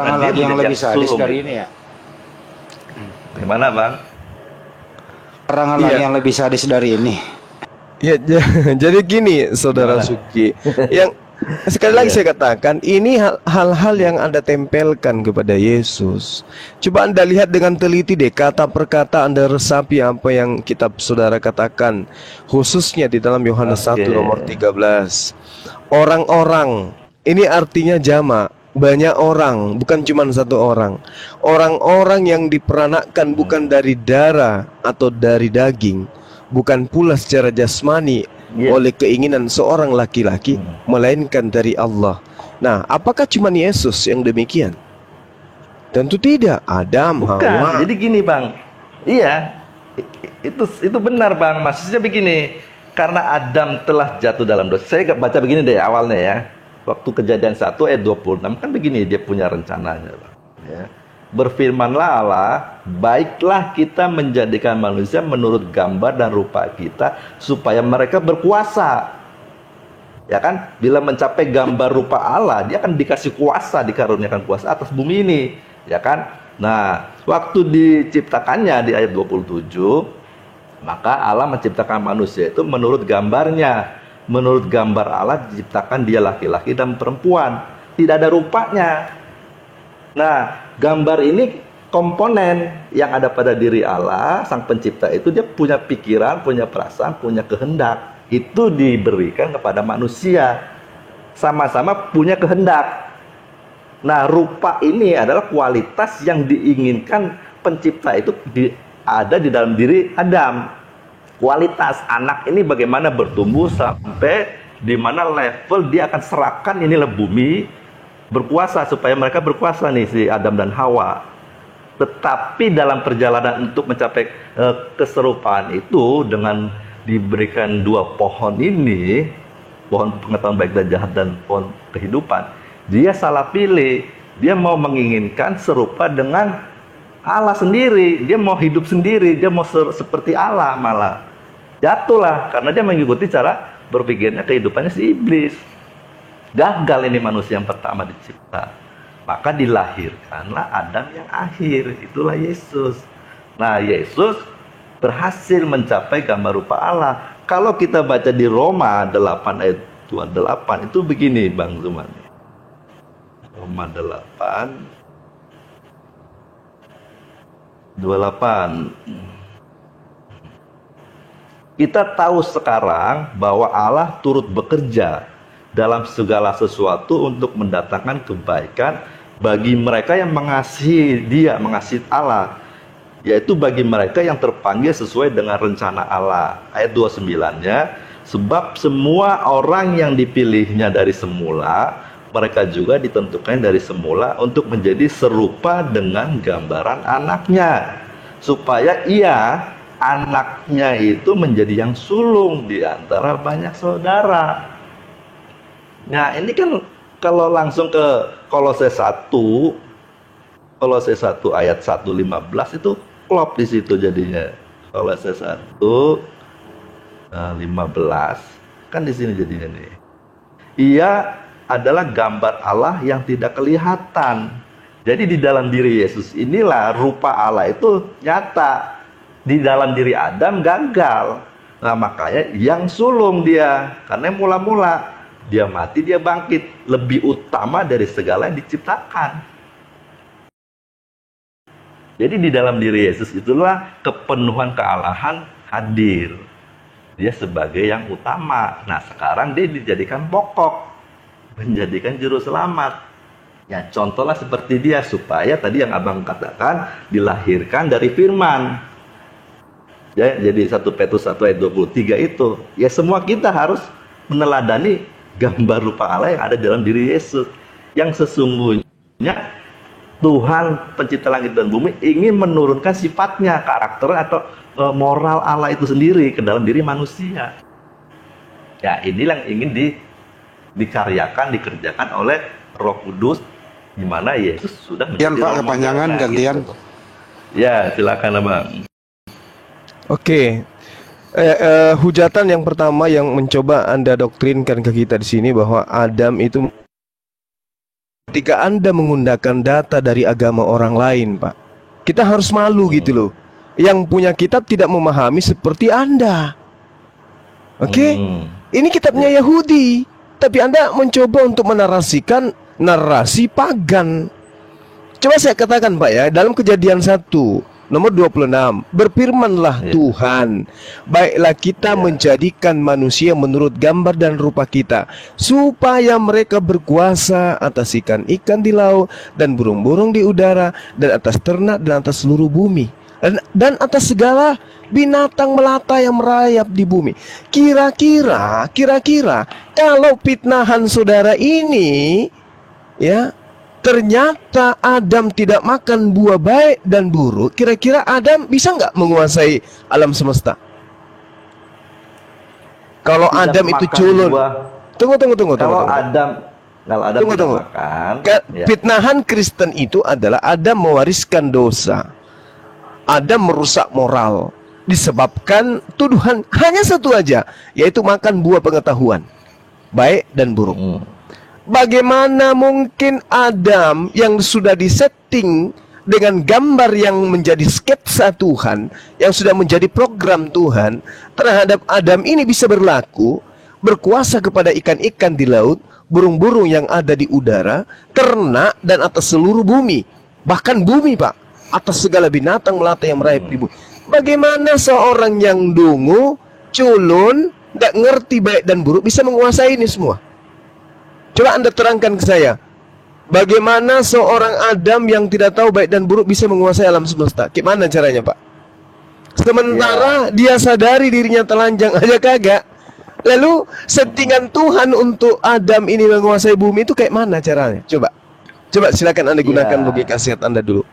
Karena dia lagi yang menjadi lebih yang sadis sulung dari gitu. ini ya. Gimana Bang? Karena lagi Iya, yang lebih sadis dari ini. ya, jadi gini, Saudara Gimana? Suci, yang sekali lagi Iya. saya katakan, ini hal-hal yang Anda tempelkan kepada Yesus. Coba Anda lihat dengan teliti deh, kata per kata Anda resapi apa yang kitab saudara katakan, khususnya di dalam Yohanes 1 Oke. nomor 13. Orang-orang, ini artinya jamak, banyak orang, bukan cuma satu orang. Orang-orang yang diperanakkan bukan dari darah atau dari daging, bukan pula secara jasmani Iya. oleh keinginan seorang laki-laki, melainkan dari Allah. Nah, apakah cuma Yesus yang demikian? Tentu tidak. Adam, Bukan. Hawa. Jadi gini Bang. Iya. Itu benar Bang. Maksudnya begini. Karena Adam telah jatuh dalam dosa. Saya baca begini deh awalnya ya. Waktu Kejadian 1 ayat 26 kan begini dia punya rencananya Bang. Ya. Berfirmanlah Allah, baiklah kita menjadikan manusia menurut gambar dan rupa kita supaya mereka berkuasa. Ya kan? Bila mencapai gambar rupa Allah, dia akan dikasih kuasa, dikaruniakan kuasa atas bumi ini, ya kan? Nah, waktu diciptakannya di ayat 27, maka Allah menciptakan manusia itu menurut gambarnya. Menurut gambar Allah diciptakan dia laki-laki dan perempuan. Tidak ada rupanya. Nah, gambar ini komponen yang ada pada diri Allah, sang pencipta itu dia punya pikiran, punya perasaan, punya kehendak. Itu diberikan kepada manusia. Sama-sama punya kehendak. Nah, rupa ini adalah kualitas yang diinginkan pencipta itu ada di dalam diri Adam. Kualitas anak ini bagaimana bertumbuh sampai di mana level dia akan serahkan inilah bumi berkuasa supaya mereka berkuasa nih si Adam dan Hawa. Tetapi dalam perjalanan untuk mencapai keserupaan itu dengan diberikan dua pohon ini, pohon pengetahuan baik dan jahat dan pohon kehidupan, dia salah pilih. Dia mau menginginkan serupa dengan Allah sendiri, dia mau hidup sendiri, dia mau seperti Allah, malah jatuhlah karena dia mengikuti cara berpikirnya kehidupannya si iblis. Gagal ini manusia yang pertama dicipta. Maka dilahirkanlah Adam yang akhir, itulah Yesus. Nah, Yesus berhasil mencapai gambar rupa Allah. Kalau kita baca di Roma 8 ayat 28 itu begini Bang Zuman. Roma 8 28. Kita tahu sekarang bahwa Allah turut bekerja dalam segala sesuatu untuk mendatangkan kebaikan bagi mereka yang mengasihi Dia, mengasihi Allah, yaitu bagi mereka yang terpanggil sesuai dengan rencana Allah. Ayat 29-nya, sebab semua orang yang dipilihnya dari semula, mereka juga ditentukan dari semula untuk menjadi serupa dengan gambaran anaknya, supaya ia, anaknya itu menjadi yang sulung di antara banyak saudara. Nah, ini kan kalau langsung ke Kolose 1 ayat 1:15 itu klop di situ jadinya. Kolose 1:15 kan di sini jadinya nih. Ia adalah gambar Allah yang tidak kelihatan. Jadi di dalam diri Yesus inilah rupa Allah itu nyata. Di dalam diri Adam gagal. Nah, makanya yang sulung dia, karena mula-mula dia mati, dia bangkit, lebih utama dari segala yang diciptakan. Jadi di dalam diri Yesus itulah kepenuhan kealahan hadir. Dia sebagai yang utama. Nah, sekarang dia dijadikan pokok, menjadikan juru selamat. Ya, contohlah seperti dia, supaya tadi yang abang katakan dilahirkan dari firman. Ya, jadi 1 Petrus 1 ayat 23 itu, ya semua kita harus meneladani gambar rupa Allah yang ada dalam diri Yesus, yang sesungguhnya Tuhan pencipta langit dan bumi ingin menurunkan sifatnya, karakter atau moral Allah itu sendiri ke dalam diri manusia. Ya, inilah yang ingin dikaryakan, dikerjakan oleh Roh Kudus, di mana Yesus sudah menjadi Gantian Pak, kepanjangan gantian. gitu. Ya, silakan Abang. Oke. Hujatan yang pertama yang mencoba Anda doktrinkan ke kita di sini bahwa Adam itu ketika Anda menggunakan data dari agama orang lain, Pak. Kita harus malu gitu loh. Yang punya kitab tidak memahami seperti Anda. Oke? Ini kitabnya Yahudi, tapi Anda mencoba untuk menarasikan narasi pagan. Coba saya katakan, Pak ya, dalam Kejadian 1 nomor 26, berfirmanlah Tuhan, baiklah kita menjadikan manusia menurut gambar dan rupa kita, supaya mereka berkuasa atas ikan-ikan di laut dan burung-burung di udara dan atas ternak dan atas seluruh bumi dan atas segala binatang melata yang merayap di bumi. Kira-kira kalau fitnahan saudara ini, ya, ternyata Adam tidak makan buah baik dan buruk, kira-kira Adam bisa nggak menguasai alam semesta? Kalau Tidak Adam itu makan culun. buah. Tunggu. Kalau Adam tidak makan, ya. Fitnahan Kristen itu adalah Adam mewariskan dosa. Adam merusak moral disebabkan tuduhan hanya satu aja, yaitu makan buah pengetahuan baik dan buruk. Bagaimana mungkin Adam yang sudah disetting dengan gambar yang menjadi sketsa Tuhan, yang sudah menjadi program Tuhan terhadap Adam ini bisa berlaku, berkuasa kepada ikan-ikan di laut, burung-burung yang ada di udara, ternak dan atas seluruh bumi. Bahkan bumi, Pak, atas segala binatang melata yang merayap di bumi. Bagaimana seorang yang dungu, culun, gak ngerti baik dan buruk bisa menguasai ini semua? Coba Anda terangkan ke saya, bagaimana seorang Adam yang tidak tahu baik dan buruk bisa menguasai alam semesta? Gimana caranya, Pak? Sementara dia sadari dirinya telanjang aja kagak. Lalu settingan Tuhan untuk Adam ini menguasai bumi itu kayak mana caranya? Coba silakan Anda gunakan logika sehat Anda dulu.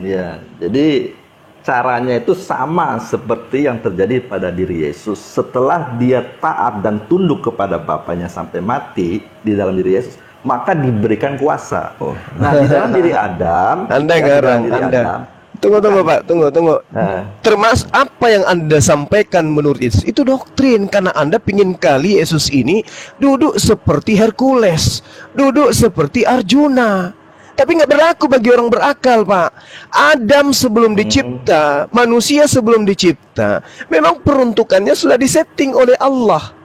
Ya, jadi caranya itu sama seperti yang terjadi pada diri Yesus. Setelah dia taat dan tunduk kepada Bapaknya sampai mati di dalam diri Yesus, maka diberikan kuasa. Nah, di dalam diri Adam, Anda garang, Anda. Tunggu Pak, tunggu. Termasuk apa yang Anda sampaikan menurut Yesus itu doktrin, karena Anda pingin kali Yesus ini duduk seperti Hercules, duduk seperti Arjuna. Tapi nggak berlaku bagi orang berakal, Pak. Adam sebelum dicipta, manusia sebelum dicipta, memang peruntukannya sudah disetting oleh Allah,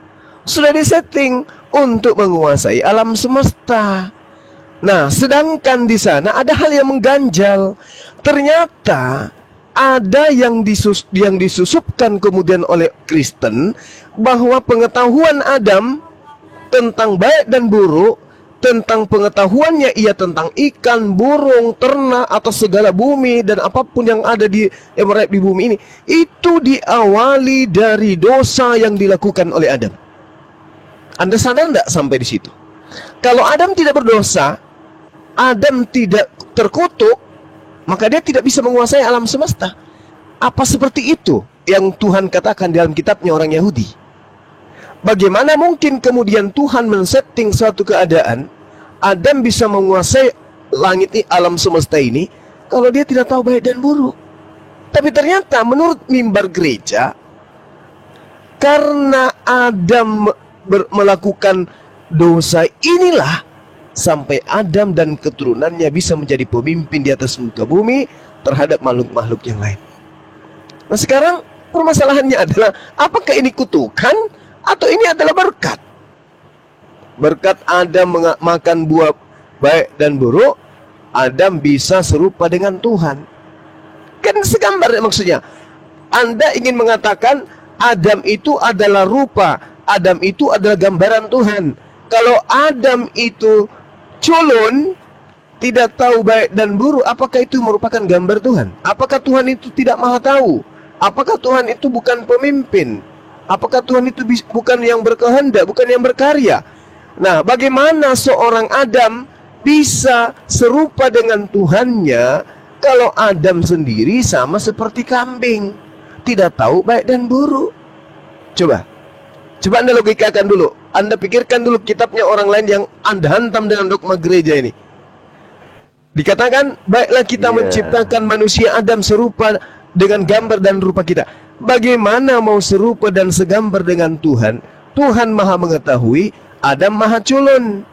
sudah disetting untuk menguasai alam semesta. Nah, sedangkan di sana ada hal yang mengganjal. Ternyata ada yang disusupkan kemudian oleh Kristen, bahwa pengetahuan Adam tentang baik dan buruk, tentang pengetahuannya ia tentang ikan, burung, ternak atau segala bumi dan apapun yang ada di yang merayap di bumi ini, itu diawali dari dosa yang dilakukan oleh Adam. Anda sadar enggak sampai di situ? Kalau Adam tidak berdosa, Adam tidak terkutuk, maka dia tidak bisa menguasai alam semesta. Apa seperti itu yang Tuhan katakan dalam kitabnya orang Yahudi? Bagaimana mungkin kemudian Tuhan men-setting suatu keadaan Adam bisa menguasai langit alam semesta ini kalau dia tidak tahu baik dan buruk? Tapi ternyata menurut mimbar gereja, karena Adam melakukan dosa inilah sampai Adam dan keturunannya bisa menjadi pemimpin di atas muka bumi terhadap makhluk-makhluk yang lain. Nah, sekarang permasalahannya adalah, apakah ini kutukan atau ini adalah berkat? Berkat Adam makan buah baik dan buruk, Adam bisa serupa dengan Tuhan. Kan segambar maksudnya. Anda ingin mengatakan Adam itu adalah rupa, Adam itu adalah gambaran Tuhan. Kalau Adam itu culun, tidak tahu baik dan buruk, apakah itu merupakan gambar Tuhan? Apakah Tuhan itu tidak maha tahu? Apakah Tuhan itu bukan pemimpin? Apakah Tuhan itu bukan yang berkehendak, bukan yang berkarya? Nah, bagaimana seorang Adam bisa serupa dengan Tuhannya kalau Adam sendiri sama seperti kambing, tidak tahu baik dan buruk? Coba Anda logikakan dulu. Anda pikirkan dulu kitabnya orang lain yang Anda hantam dengan dogma gereja ini. Dikatakan, baiklah kita menciptakan manusia Adam serupa dengan gambar dan rupa kita. Bagaimana mau serupa dan segambar dengan Tuhan? Tuhan maha mengetahui, Adam maha culun.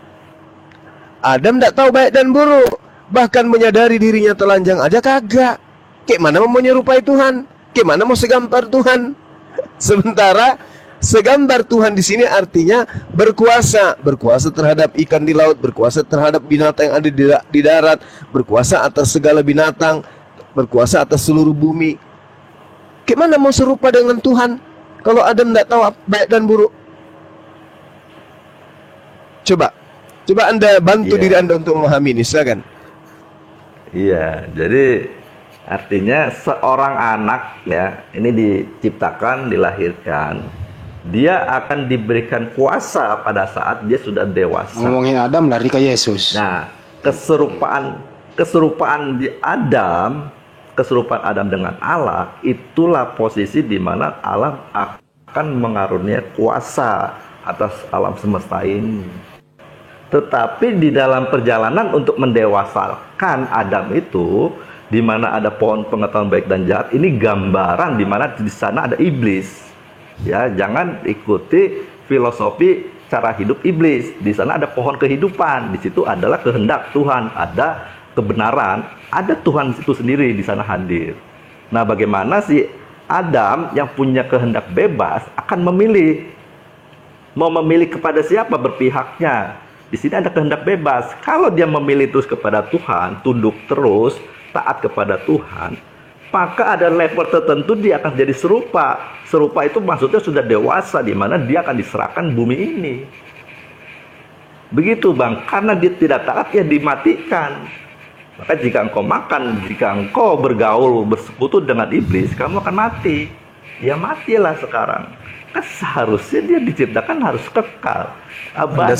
Adam tidak tahu baik dan buruk, bahkan menyadari dirinya telanjang aja kagak. Kayak mana mau menyerupai Tuhan? Kayak mana mau segambar Tuhan? Sementara segambar Tuhan di sini artinya berkuasa, berkuasa terhadap ikan di laut, berkuasa terhadap binatang yang ada di darat, berkuasa atas segala binatang, berkuasa atas seluruh bumi. Kayak mana mau serupa dengan Tuhan kalau Adam tidak tahu baik dan buruk? Coba Anda bantu diri Anda untuk memahami ini, silakan. Iya, jadi artinya seorang anak ya, ini diciptakan, dilahirkan, dia akan diberikan kuasa pada saat dia sudah dewasa. Ngomongin Adam lari ke Yesus. Nah, keserupaan di Adam, keserupaan Adam dengan Allah, itulah posisi di mana Allah akan mengaruniai kuasa atas alam semesta ini. Tetapi di dalam perjalanan untuk mendewasakan Adam itu, di mana ada pohon pengetahuan baik dan jahat, ini gambaran di mana di sana ada iblis. Ya, jangan ikuti filosofi cara hidup iblis. Di sana ada pohon kehidupan. Di situ adalah kehendak Tuhan, ada kebenaran, ada Tuhan itu sendiri di sana hadir. Nah, bagaimana si Adam yang punya kehendak bebas akan memilih, mau memilih kepada siapa berpihaknya. Di sini ada kehendak bebas. Kalau dia memilih terus kepada Tuhan, tunduk terus, taat kepada Tuhan, maka ada level tertentu dia akan jadi serupa. Serupa itu maksudnya sudah dewasa, di mana dia akan diserahkan bumi ini. Begitu Bang, karena dia tidak taat, ya dimatikan. Maka jika engkau makan, jika engkau bergaul, bersekutu dengan iblis, kamu akan mati. Ya matilah sekarang. Kan seharusnya dia diciptakan harus kekal, abadi.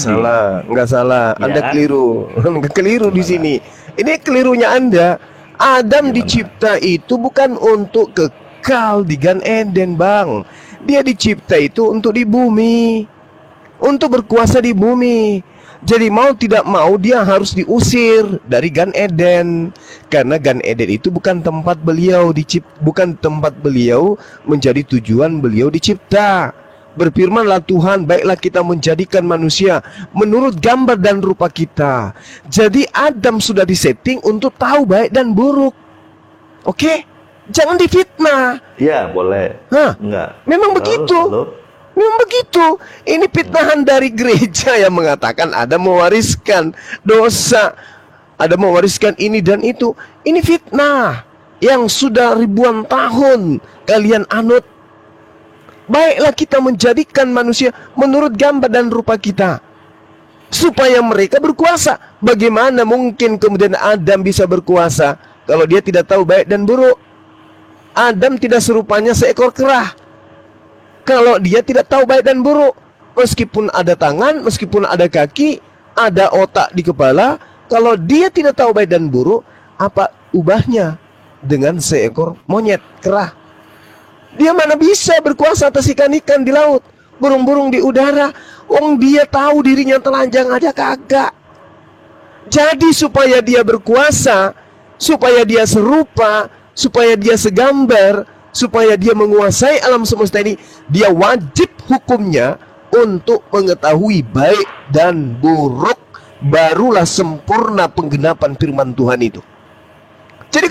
Nggak salah. Ya. Anda keliru. Keliru di sini. Ini kelirunya Anda. Adam dicipta itu bukan untuk kekal di Gan Eden, Bang. Dia dicipta itu untuk di bumi, untuk berkuasa di bumi. Jadi mau tidak mau dia harus diusir dari Gan Eden, karena Gan Eden itu bukan tempat beliau bukan tempat beliau menjadi tujuan beliau dicipta. Berfirmanlah Tuhan, baiklah kita menjadikan manusia menurut gambar dan rupa kita. Jadi Adam sudah disetting untuk tahu baik dan buruk. Oke? Jangan difitnah. Iya, boleh. Hah? Enggak. Memang begitu. Memang begitu. Ini fitnahan dari gereja yang mengatakan ada mewariskan dosa, ada mewariskan ini dan itu. Ini fitnah yang sudah ribuan tahun kalian anut. Baiklah kita menjadikan manusia menurut gambar dan rupa kita, supaya mereka berkuasa. Bagaimana mungkin kemudian Adam bisa berkuasa kalau dia tidak tahu baik dan buruk? Adam tidak serupanya seekor kerah kalau dia tidak tahu baik dan buruk. Meskipun ada tangan, meskipun ada kaki, ada otak di kepala, kalau dia tidak tahu baik dan buruk, apa ubahnya dengan seekor monyet kerah? Dia mana bisa berkuasa atas ikan-ikan di laut, burung-burung di udara. Dia tahu dirinya telanjang aja kagak. Jadi supaya dia berkuasa, supaya dia serupa, supaya dia segambar, supaya dia menguasai alam semesta ini, dia wajib hukumnya untuk mengetahui baik dan buruk. Barulah sempurna penggenapan firman Tuhan itu. Jadi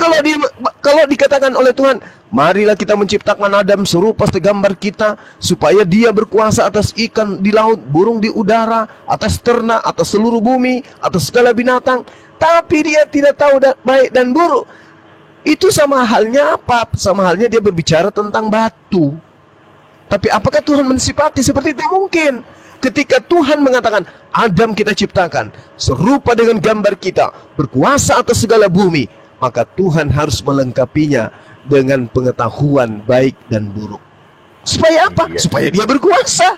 kalau dikatakan oleh Tuhan, marilah kita menciptakan Adam serupa segambar kita, supaya dia berkuasa atas ikan di laut, burung di udara, atas ternak, atas seluruh bumi, atas segala binatang, tapi dia tidak tahu baik dan buruk. Itu sama halnya apa? Sama halnya dia berbicara tentang batu. Tapi apakah Tuhan mensifati seperti itu? Mungkin. Ketika Tuhan mengatakan, Adam kita ciptakan serupa dengan gambar kita, berkuasa atas segala bumi, maka Tuhan harus melengkapinya dengan pengetahuan baik dan buruk. Supaya apa? Supaya dia berkuasa.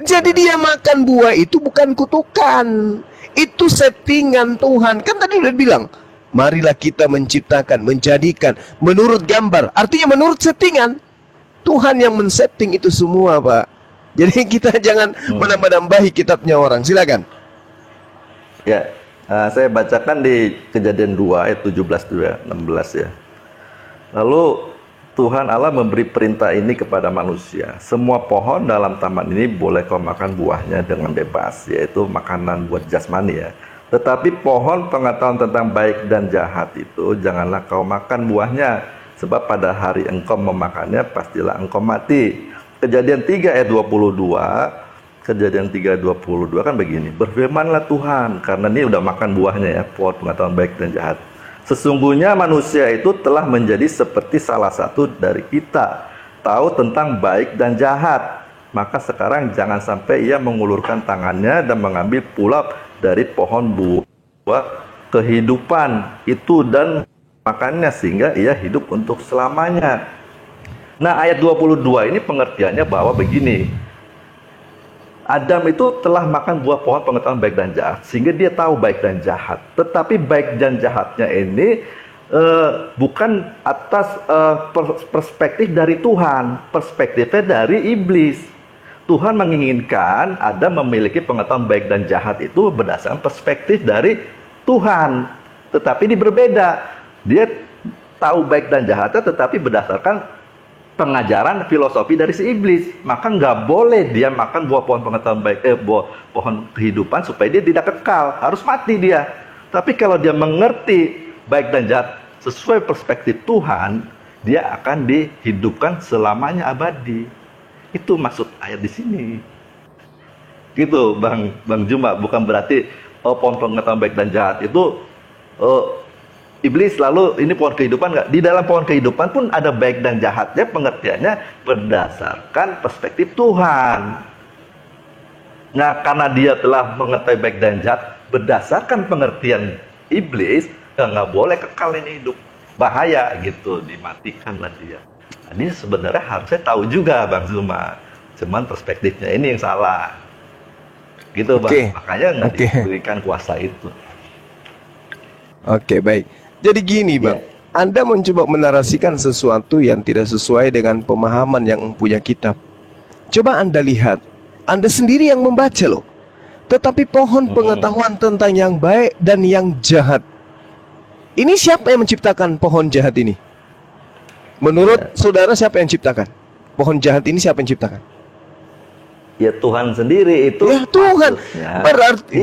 Jadi dia makan buah itu bukan kutukan, itu settingan Tuhan. Kan tadi udah bilang, marilah kita menciptakan, menjadikan menurut gambar. Artinya menurut settingan. Tuhan yang men-setting itu semua, Pak. Jadi kita jangan menambah-nambahi kitabnya orang. Silakan. Ya, saya bacakan di Kejadian 2 ayat 17 16 ya. Lalu Tuhan Allah memberi perintah ini kepada manusia. Semua pohon dalam taman ini boleh kau makan buahnya dengan bebas, yaitu makanan buat jasmani ya. Tetapi pohon pengetahuan tentang baik dan jahat itu janganlah kau makan buahnya, sebab pada hari engkau memakannya pastilah engkau mati. Kejadian 3 ayat 22, Kejadian 3:22 kan begini. Berfirmanlah Tuhan, karena ini udah makan buahnya ya, pohon pengetahuan baik dan jahat. Sesungguhnya manusia itu telah menjadi seperti salah satu dari kita, tahu tentang baik dan jahat. Maka sekarang jangan sampai ia mengulurkan tangannya dan mengambil pula dari pohon buah kehidupan itu dan makannya, sehingga ia hidup untuk selamanya. Nah, ayat 22 ini pengertiannya bahwa begini. Adam itu telah makan buah pohon pengetahuan baik dan jahat, sehingga dia tahu baik dan jahat. Tetapi baik dan jahatnya ini bukan atas perspektif dari Tuhan, perspektifnya dari iblis. Tuhan menginginkan Adam memiliki pengetahuan baik dan jahat itu berdasarkan perspektif dari Tuhan. Tetapi ini berbeda. Dia tahu baik dan jahatnya, tetapi berdasarkan pengajaran filosofi dari si iblis. Maka nggak boleh dia makan buah pohon pengetahuan baik, buah pohon kehidupan supaya dia tidak kekal, harus mati dia. Tapi kalau dia mengerti baik dan jahat sesuai perspektif Tuhan, dia akan dihidupkan selamanya abadi. Itu maksud ayat di sini. Gitu, Bang Juma. Bukan berarti pohon pengetahuan baik dan jahat itu iblis lalu ini pohon kehidupan nggak? Di dalam pohon kehidupan pun ada baik dan jahatnya, pengertiannya berdasarkan perspektif Tuhan. Nah, karena dia telah mengetahui baik dan jahat berdasarkan pengertian iblis, nggak boleh kekal ini hidup, bahaya gitu, dimatikanlah dia. Nah, ini sebenarnya harusnya tahu juga Bang Zuma, cuman perspektifnya ini yang salah. Gitu Bang, makanya nggak diberikan kuasa itu. Oke, baik. Jadi gini Bang, Anda mencoba menarasikan sesuatu yang tidak sesuai dengan pemahaman yang punya kitab. Coba Anda lihat, Anda sendiri yang membaca loh. Tetapi pohon pengetahuan tentang yang baik dan yang jahat, ini siapa yang menciptakan pohon jahat ini? Menurut saudara siapa yang ciptakan? Pohon jahat ini siapa yang ciptakan? Ya Tuhan sendiri itu. Ya Tuhan. Berarti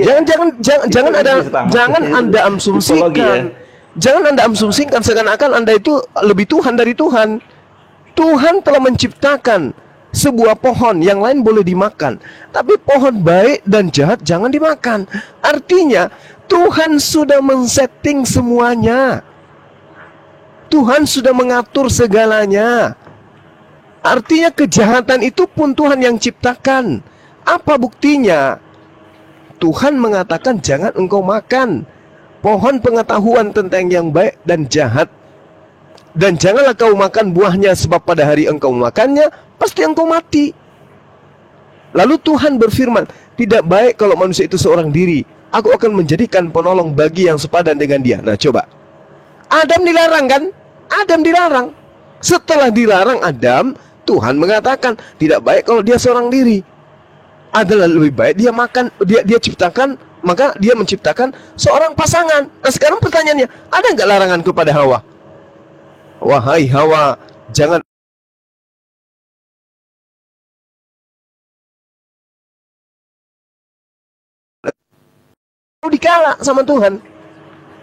jangan Anda asumsikan. Jangan Anda asumsikan seakan-akan Anda itu lebih Tuhan dari Tuhan. Tuhan telah menciptakan sebuah pohon, yang lain boleh dimakan. Tapi pohon baik dan jahat jangan dimakan. Artinya Tuhan sudah men-setting semuanya. Tuhan sudah mengatur segalanya. Artinya kejahatan itu pun Tuhan yang ciptakan. Apa buktinya? Tuhan mengatakan jangan engkau makan pohon pengetahuan tentang yang baik dan jahat, dan janganlah kau makan buahnya, sebab pada hari engkau makannya pasti engkau mati. Lalu Tuhan berfirman, tidak baik kalau manusia itu seorang diri, aku akan menjadikan penolong bagi yang sepadan dengan dia. Nah coba, Adam dilarang kan? Adam dilarang. Setelah dilarang Adam, Tuhan mengatakan tidak baik kalau dia seorang diri. Adalah lebih baik dia makan, dia ciptakan, maka dia menciptakan seorang pasangan. Nah sekarang pertanyaannya, ada nggak larangan kepada Hawa? Wahai Hawa, jangan dikala sama Tuhan.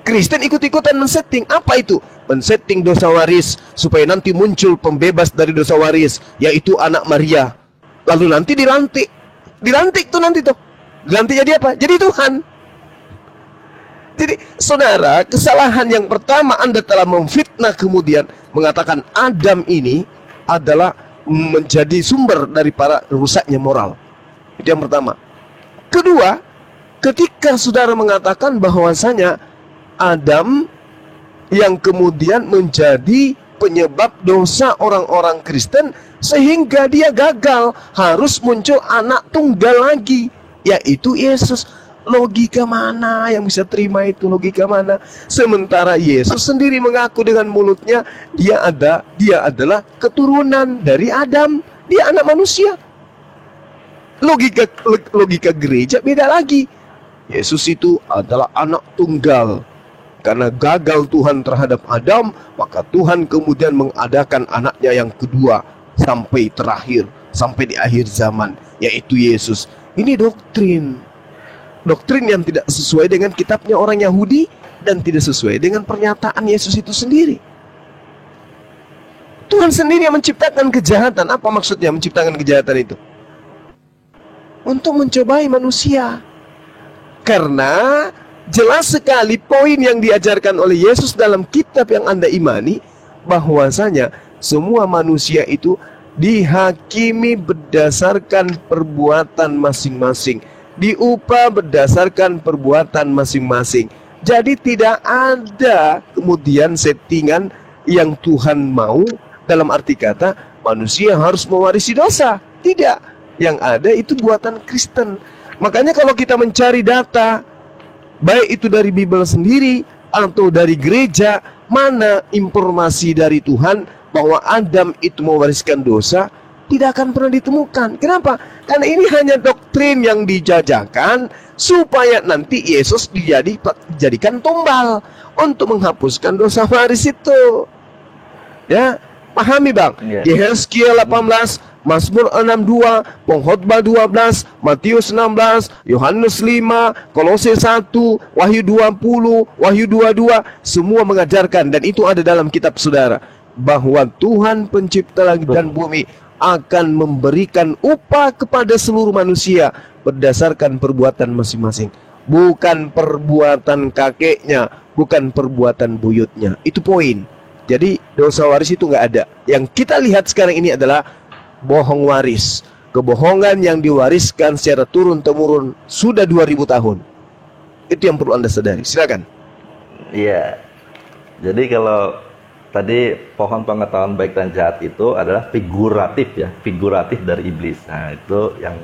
Kristen ikut-ikutan men-setting. Apa itu? Men-setting dosa waris, supaya nanti muncul pembebas dari dosa waris, yaitu anak Maria. Lalu nanti dilantik tuh nanti tuh. Dilantik jadi apa? Jadi Tuhan. Jadi saudara, kesalahan yang pertama, Anda telah memfitnah kemudian mengatakan Adam ini adalah menjadi sumber dari para rusaknya moral. Itu yang pertama. Kedua, ketika saudara mengatakan bahwasanya Adam yang kemudian menjadi penyebab dosa orang-orang Kristen, sehingga dia gagal, harus muncul anak tunggal lagi, yaitu Yesus. Logika mana yang bisa terima itu? Logika mana? Sementara Yesus sendiri mengaku dengan mulutnya dia adalah keturunan dari Adam, dia anak manusia. Logika gereja beda lagi. Yesus itu adalah anak tunggal. Karena gagal Tuhan terhadap Adam, maka Tuhan kemudian mengadakan anaknya yang kedua sampai terakhir, sampai di akhir zaman, yaitu Yesus. Ini doktrin. Doktrin yang tidak sesuai dengan kitabnya orang Yahudi dan tidak sesuai dengan pernyataan Yesus itu sendiri. Tuhan sendiri yang menciptakan kejahatan. Apa maksudnya menciptakan kejahatan itu? Untuk mencobai manusia. Karena jelas sekali poin yang diajarkan oleh Yesus dalam kitab yang Anda imani, bahwasanya semua manusia itu dihakimi berdasarkan perbuatan masing-masing, diupah berdasarkan perbuatan masing-masing. Jadi tidak ada kemudian settingan yang Tuhan mau, dalam arti kata manusia harus mewarisi dosa. Tidak. Yang ada itu buatan Kristen. Makanya kalau kita mencari data, baik itu dari Bible sendiri atau dari gereja, mana informasi dari Tuhan bahwa Adam itu mewariskan dosa, tidak akan pernah ditemukan. Kenapa? Karena ini hanya doktrin yang dijajakan supaya nanti Yesus dijadikan tumbal untuk menghapuskan dosa waris itu. Ya, pahami Bang? Yehezkiel 18, Mazmur 62, Pengkhotbah 12, Matius 16, Yohanes 5, Kolose 1, Wahyu 20, Wahyu 22, semua mengajarkan, dan itu ada dalam kitab saudara, bahwa Tuhan pencipta langit dan bumi akan memberikan upah kepada seluruh manusia berdasarkan perbuatan masing-masing. Bukan perbuatan kakeknya, bukan perbuatan buyutnya. Itu poin. Jadi dosa waris itu nggak ada. Yang kita lihat sekarang ini adalah bohong waris. Kebohongan yang diwariskan secara turun-temurun sudah 2000 tahun. Itu yang perlu Anda sadari. Silakan. Iya. Jadi kalau tadi pohon pengetahuan baik dan jahat itu adalah figuratif ya, figuratif dari iblis. Nah, itu yang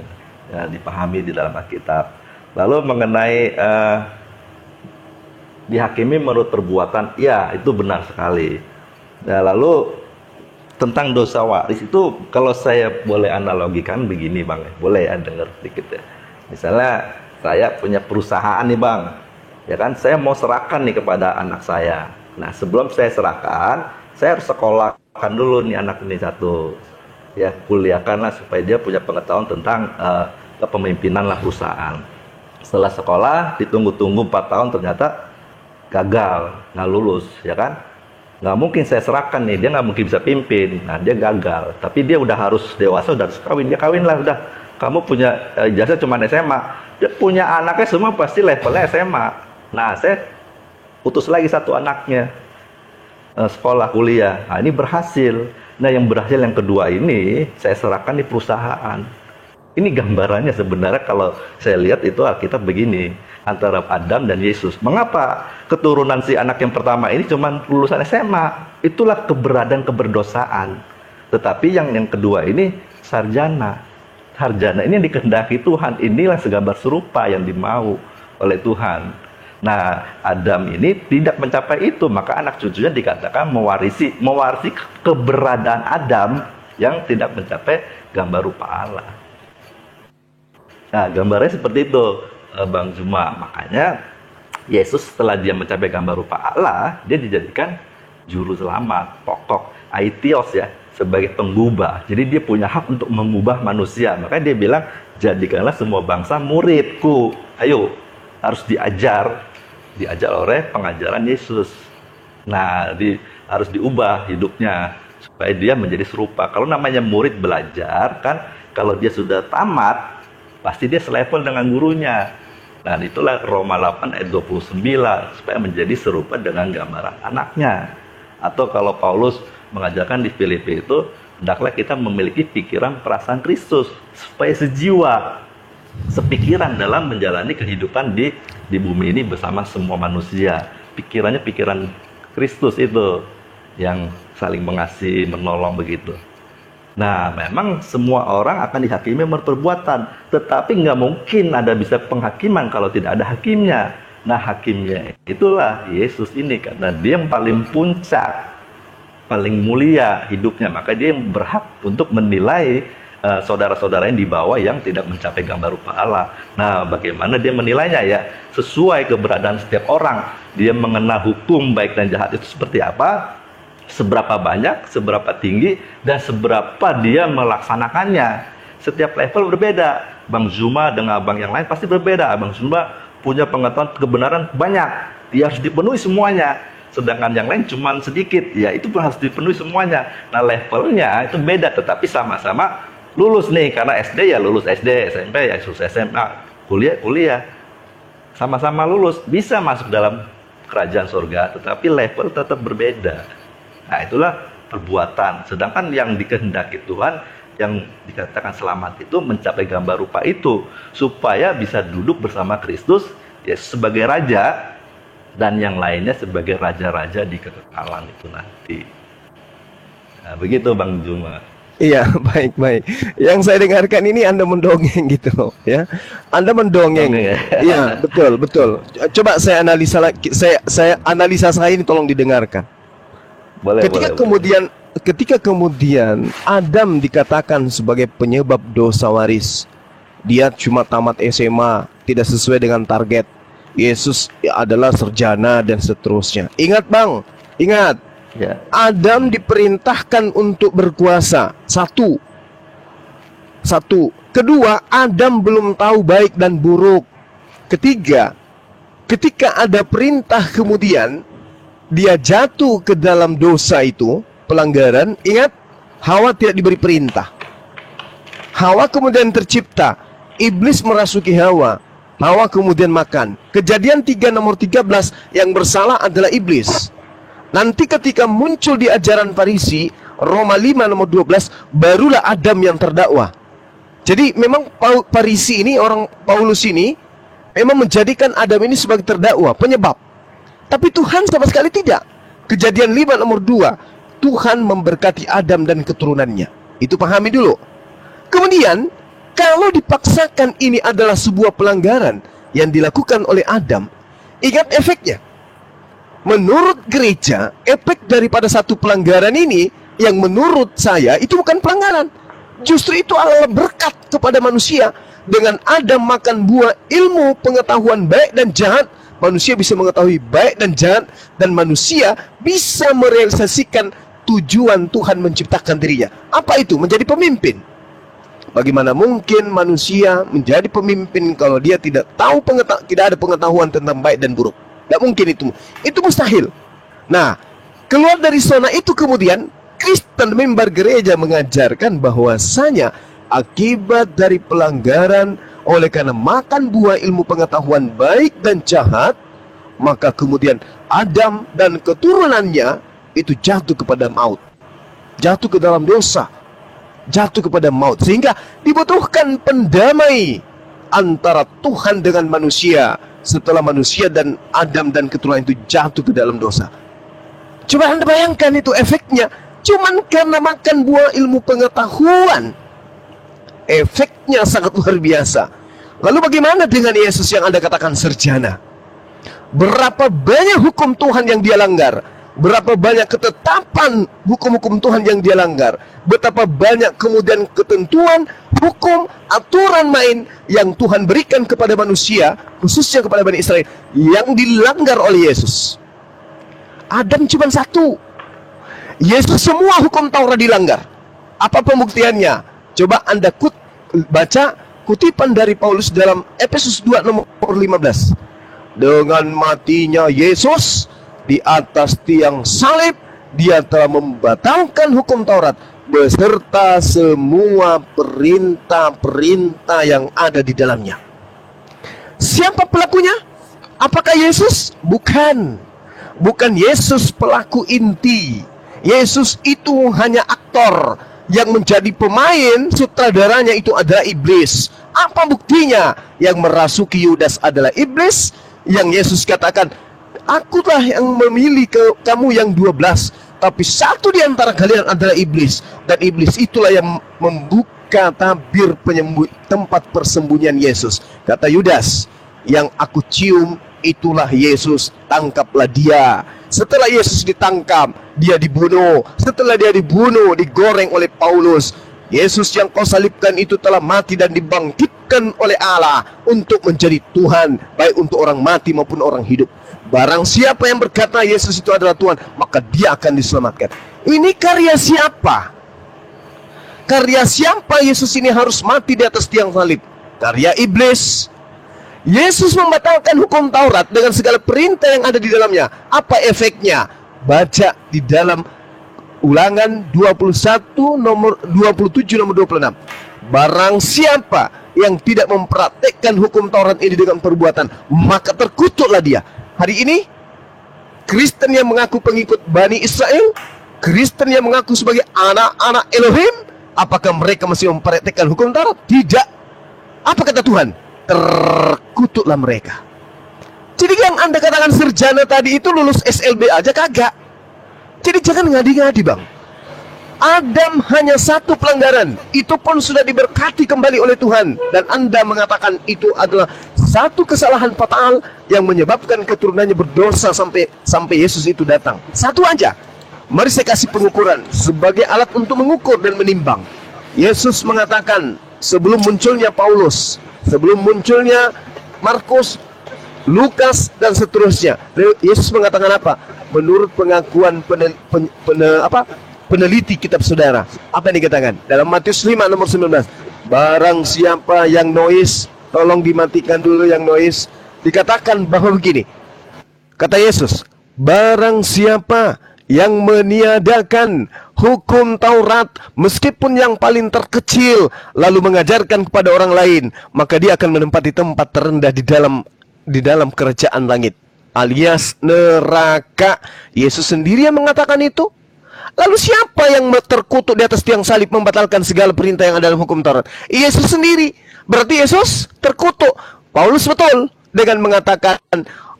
dipahami di dalam Alkitab. Lalu mengenai dihakimi menurut perbuatan, ya itu benar sekali. Nah, lalu tentang dosa waris itu kalau saya boleh analogikan begini Bang, boleh ya dengar sedikit ya. Misalnya saya punya perusahaan nih Bang, ya kan, saya mau serahkan nih kepada anak saya. Nah, sebelum saya serahkan, saya harus sekolahkan dulu nih anak ini satu, ya, kuliahkanlah supaya dia punya pengetahuan tentang kepemimpinan lah perusahaan. Setelah sekolah, ditunggu-tunggu 4 tahun ternyata gagal, nggak lulus, ya kan? Nggak mungkin saya serahkan nih, dia nggak mungkin bisa pimpin. Nah, dia gagal, tapi dia udah harus dewasa, udah harus kawin, dia kawin lah, udah. Kamu punya ijazah cuma SMA, dia punya anaknya semua pasti levelnya SMA. Nah, saya putus lagi satu anaknya, sekolah, kuliah. Nah, ini berhasil. Nah, yang berhasil yang kedua ini, saya serahkan di perusahaan. Ini gambarannya sebenarnya kalau saya lihat itu Alkitab begini, antara Adam dan Yesus. Mengapa keturunan si anak yang pertama ini cuma lulusan SMA? Itulah keberadaan keberdosaan. Tetapi yang kedua ini sarjana. Sarjana ini yang dikehendaki Tuhan. Inilah segambar serupa yang dimau oleh Tuhan. Nah, Adam ini tidak mencapai itu, maka anak cucunya dikatakan mewarisi keberadaan Adam yang tidak mencapai gambar rupa Allah. Nah, gambarnya seperti itu, Bang Juma. Makanya Yesus setelah dia mencapai gambar rupa Allah, dia dijadikan juru selamat, pokok, aitios ya, sebagai penggubah. Jadi dia punya hak untuk mengubah manusia. Makanya dia bilang, jadikanlah semua bangsa muridku. Ayo, harus diajar oleh pengajaran Yesus. Nah, harus diubah hidupnya supaya dia menjadi serupa. Kalau namanya murid belajar kan, kalau dia sudah tamat, pasti dia selevel dengan gurunya. Nah, itulah Roma 8 ayat 29, supaya menjadi serupa dengan gambaran anaknya. Atau kalau Paulus mengajarkan di Filipi itu, hendaklah kita memiliki pikiran perasaan Kristus, supaya sejiwa, sepikiran dalam menjalani kehidupan di bumi ini bersama semua manusia. Pikirannya pikiran Kristus itu, yang saling mengasihi, menolong begitu. Nah, memang semua orang akan dihakimi menurut perbuatan, tetapi nggak mungkin ada bisa penghakiman kalau tidak ada hakimnya. Nah, hakimnya itulah Yesus ini, karena dia yang paling puncak, paling mulia hidupnya, maka dia yang berhak untuk menilai saudara-saudaranya di bawah yang tidak mencapai gambar rupa Allah. Nah, bagaimana dia menilainya ya? Sesuai keberadaan setiap orang. Dia mengenal hukum baik dan jahat itu seperti apa, seberapa banyak, seberapa tinggi, dan seberapa dia melaksanakannya. Setiap level berbeda. Bang Zuma dengan abang yang lain pasti berbeda. Bang Zuma punya pengetahuan kebenaran banyak. Dia harus dipenuhi semuanya. Sedangkan yang lain cuma sedikit. Ya, itu pun harus dipenuhi semuanya. Nah, levelnya itu beda, tetapi sama-sama lulus nih. Karena SD ya lulus SD, SMP ya lulus SMA, kuliah. Sama-sama lulus, bisa masuk dalam kerajaan surga, tetapi level tetap berbeda. Nah, itulah perbuatan. Sedangkan yang dikehendaki Tuhan, yang dikatakan selamat itu mencapai gambar rupa itu, supaya bisa duduk bersama Kristus ya sebagai raja, dan yang lainnya sebagai raja-raja di kekekalan itu nanti. Nah, begitu Bang Zuma. Iya, baik. Yang saya dengarkan ini Anda mendongeng gitu loh, ya. Anda mendongeng. Dongeng, ya? Iya, betul. Coba saya analisa lagi, saya analisa saya ini tolong didengarkan. Boleh. Ketika kemudian Adam dikatakan sebagai penyebab dosa waris, dia cuma tamat SMA, tidak sesuai dengan target. Yesus adalah sarjana dan seterusnya. Ingat Bang, ingat. Ya. Adam diperintahkan untuk berkuasa. Satu. Kedua, Adam belum tahu baik dan buruk. Ketiga, ketika ada perintah kemudian dia jatuh ke dalam dosa itu, pelanggaran. Ingat, Hawa tidak diberi perintah. Hawa kemudian tercipta. Iblis merasuki Hawa. Hawa kemudian makan. Kejadian 3 nomor 13, yang bersalah adalah iblis. Nanti ketika muncul di ajaran Farisi, Roma 5 nomor 12, barulah Adam yang terdakwa. Jadi memang Farisi ini, orang Paulus ini, memang menjadikan Adam ini sebagai terdakwa, penyebab. Tapi Tuhan sama sekali tidak. Kejadian 5 nomor 2, Tuhan memberkati Adam dan keturunannya. Itu pahami dulu. Kemudian, kalau dipaksakan ini adalah sebuah pelanggaran yang dilakukan oleh Adam, ingat efeknya. Menurut gereja, efek daripada satu pelanggaran ini, yang menurut saya itu bukan pelanggaran. Justru itu adalah berkat kepada manusia. Dengan Adam makan buah ilmu pengetahuan baik dan jahat, manusia bisa mengetahui baik dan jahat, dan manusia bisa merealisasikan tujuan Tuhan menciptakan dirinya. Apa itu? Menjadi pemimpin. Bagaimana mungkin manusia menjadi pemimpin kalau dia tidak tahu tidak ada pengetahuan tentang baik dan buruk? Tidak mungkin itu. Itu mustahil. Nah, keluar dari zona itu kemudian Kristen member gereja mengajarkan bahwasanya akibat dari pelanggaran oleh karena makan buah ilmu pengetahuan baik dan jahat, maka kemudian Adam dan keturunannya itu jatuh kepada maut, jatuh ke dalam dosa, jatuh kepada maut. Sehingga dibutuhkan pendamai antara Tuhan dengan manusia setelah manusia dan Adam dan keturunan itu jatuh ke dalam dosa. Coba Anda bayangkan itu efeknya. Cuman karena makan buah ilmu pengetahuan, efeknya sangat luar biasa. Lalu bagaimana dengan Yesus yang Anda katakan sarjana? Berapa banyak hukum Tuhan yang dia langgar? Berapa banyak ketetapan hukum-hukum Tuhan yang dia langgar? Betapa banyak kemudian ketentuan, hukum, aturan main yang Tuhan berikan kepada manusia, khususnya kepada Bani Israel, yang dilanggar oleh Yesus. Adam cuma satu. Yesus semua hukum Taurat dilanggar. Apa pembuktiannya? Coba Anda baca kutipan dari Paulus dalam Efesus 2 nomor 15. Dengan matinya Yesus di atas tiang salib, dia telah membatalkan hukum Taurat beserta semua perintah-perintah yang ada di dalamnya. Siapa pelakunya? Apakah Yesus? Bukan. Bukan Yesus pelaku inti. Yesus itu hanya aktor. Yang menjadi pemain, sutradaranya itu adalah iblis. Apa buktinya? Yang merasuki Yudas adalah iblis. Yang Yesus katakan, akulah yang memilih kamu yang 12, tapi satu di antara kalian adalah iblis. Dan iblis itulah yang membuka tabir tempat persembunyian Yesus. Kata Yudas, yang aku cium itulah Yesus, tangkaplah dia. Setelah Yesus ditangkap, dia dibunuh. Setelah dia dibunuh, digoreng oleh Paulus. Yesus yang kau salibkan itu telah mati dan dibangkitkan oleh Allah untuk menjadi Tuhan, baik untuk orang mati maupun orang hidup. Barang siapa yang berkata Yesus itu adalah Tuhan, maka dia akan diselamatkan. Ini karya siapa? Karya siapa Yesus ini harus mati di atas tiang salib? Karya iblis. Yesus membatalkan hukum Taurat dengan segala perintah yang ada di dalamnya. Apa efeknya? Baca di dalam Ulangan 21 nomor 27 nomor 26. Barang siapa yang tidak mempraktekkan hukum Taurat ini dengan perbuatan, maka terkutuklah dia. Hari ini Kristen yang mengaku pengikut Bani Israel, Kristen yang mengaku sebagai anak-anak Elohim, apakah mereka masih mempraktekkan hukum Taurat? Tidak. Apa kata Tuhan? Terkutuklah mereka. Jadi yang Anda katakan sarjana tadi itu lulus SLB aja kagak. Jadi jangan ngadi-ngadi, Bang. Adam hanya satu pelanggaran, itu pun sudah diberkati kembali oleh Tuhan. Dan Anda mengatakan itu adalah satu kesalahan fatal yang menyebabkan keturunannya berdosa sampai Yesus itu datang. Satu aja. Mari saya kasih pengukuran sebagai alat untuk mengukur dan menimbang. Yesus mengatakan sebelum munculnya Paulus, sebelum munculnya Markus, Lukas dan seterusnya, Yesus mengatakan apa? Menurut pengakuan peneliti kitab saudara, apa yang dikatakan? Dalam Matius 5 nomor 19, barang siapa yang noise, tolong dimatikan dulu yang noise. Dikatakan bahwa begini, kata Yesus, barang siapa yang meniadakan hukum Taurat, meskipun yang paling terkecil, lalu mengajarkan kepada orang lain, maka dia akan menempati tempat terendah di dalam kerajaan langit, alias neraka. Yesus sendiri yang mengatakan itu. Lalu siapa yang terkutuk di atas tiang salib membatalkan segala perintah yang ada dalam hukum Taurat? Yesus sendiri. Berarti Yesus terkutuk. Paulus betul dengan mengatakan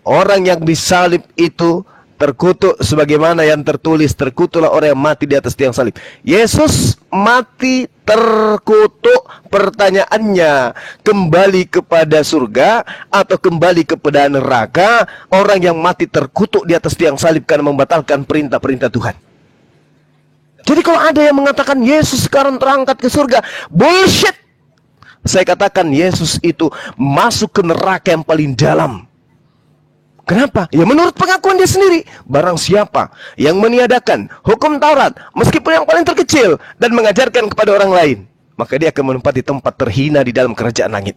orang yang disalib itu terkutuk sebagaimana yang tertulis, terkutuklah orang yang mati di atas tiang salib. Yesus mati terkutuk. Pertanyaannya, kembali kepada surga atau kembali kepada neraka? Orang yang mati terkutuk di atas tiang salib karena membatalkan perintah-perintah Tuhan. Jadi kalau ada yang mengatakan Yesus sekarang terangkat ke surga, bullshit. Saya katakan Yesus itu masuk ke neraka yang paling dalam. Kenapa? Ya menurut pengakuan dia sendiri. Barang siapa yang meniadakan hukum Taurat, meskipun yang paling terkecil, dan mengajarkan kepada orang lain, maka dia akan menempati tempat terhina di dalam kerajaan langit.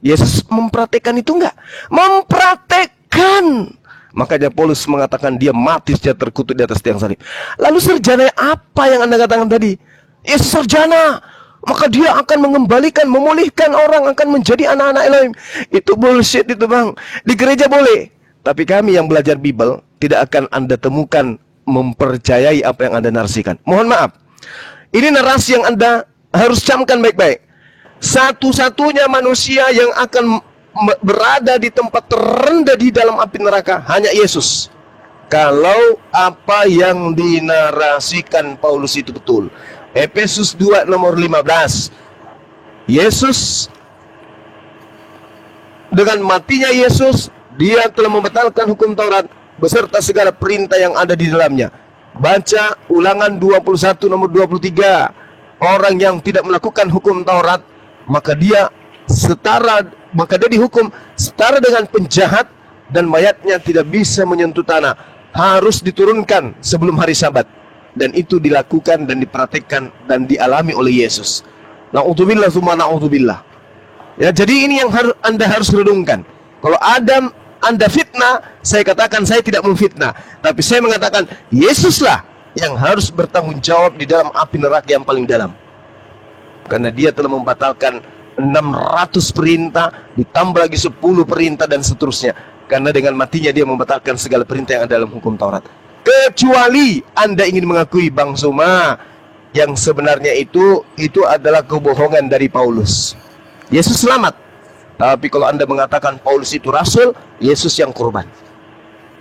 Yesus mempraktekkan itu enggak? Mempraktekkan. Makanya Paulus mengatakan dia mati secara terkutuk di atas tiang salib. Lalu sarjana apa yang Anda katakan tadi? Yesus sarjana, maka dia akan mengembalikan, memulihkan orang, akan menjadi anak-anak Elohim. Itu bullshit itu, Bang. Di gereja boleh, tapi kami yang belajar Bible tidak akan Anda temukan mempercayai apa yang Anda narasikan. Mohon maaf, ini narasi yang Anda harus camkan baik-baik. Satu-satunya manusia yang akan berada di tempat terendah di dalam api neraka hanya Yesus. Kalau apa yang dinarasikan Paulus itu betul. Efesus 2 nomor 15. Yesus, dengan matinya Yesus, dia telah membatalkan hukum Taurat beserta segala perintah yang ada di dalamnya. Baca Ulangan 21 nomor 23. Orang yang tidak melakukan hukum Taurat, maka dia dihukum setara dengan penjahat, dan mayatnya tidak bisa menyentuh tanah, harus diturunkan sebelum hari Sabat. Dan itu dilakukan dan dipraktikkan dan dialami oleh Yesus. Na'udzubillah tsumma na'udzubillah. Ya, jadi ini yang Anda harus redungkan. Kalau Anda fitnah, saya katakan saya tidak memfitnah, tapi saya mengatakan Yesuslah yang harus bertanggung jawab di dalam api neraka yang paling dalam. Karena dia telah membatalkan 600 perintah, ditambah lagi 10 perintah dan seterusnya. Karena dengan matinya dia membatalkan segala perintah yang ada dalam hukum Taurat. Kecuali Anda ingin mengakui, Bang Suma, yang sebenarnya itu adalah kebohongan dari Paulus. Yesus selamat. Tapi kalau Anda mengatakan Paulus itu rasul, Yesus yang korban.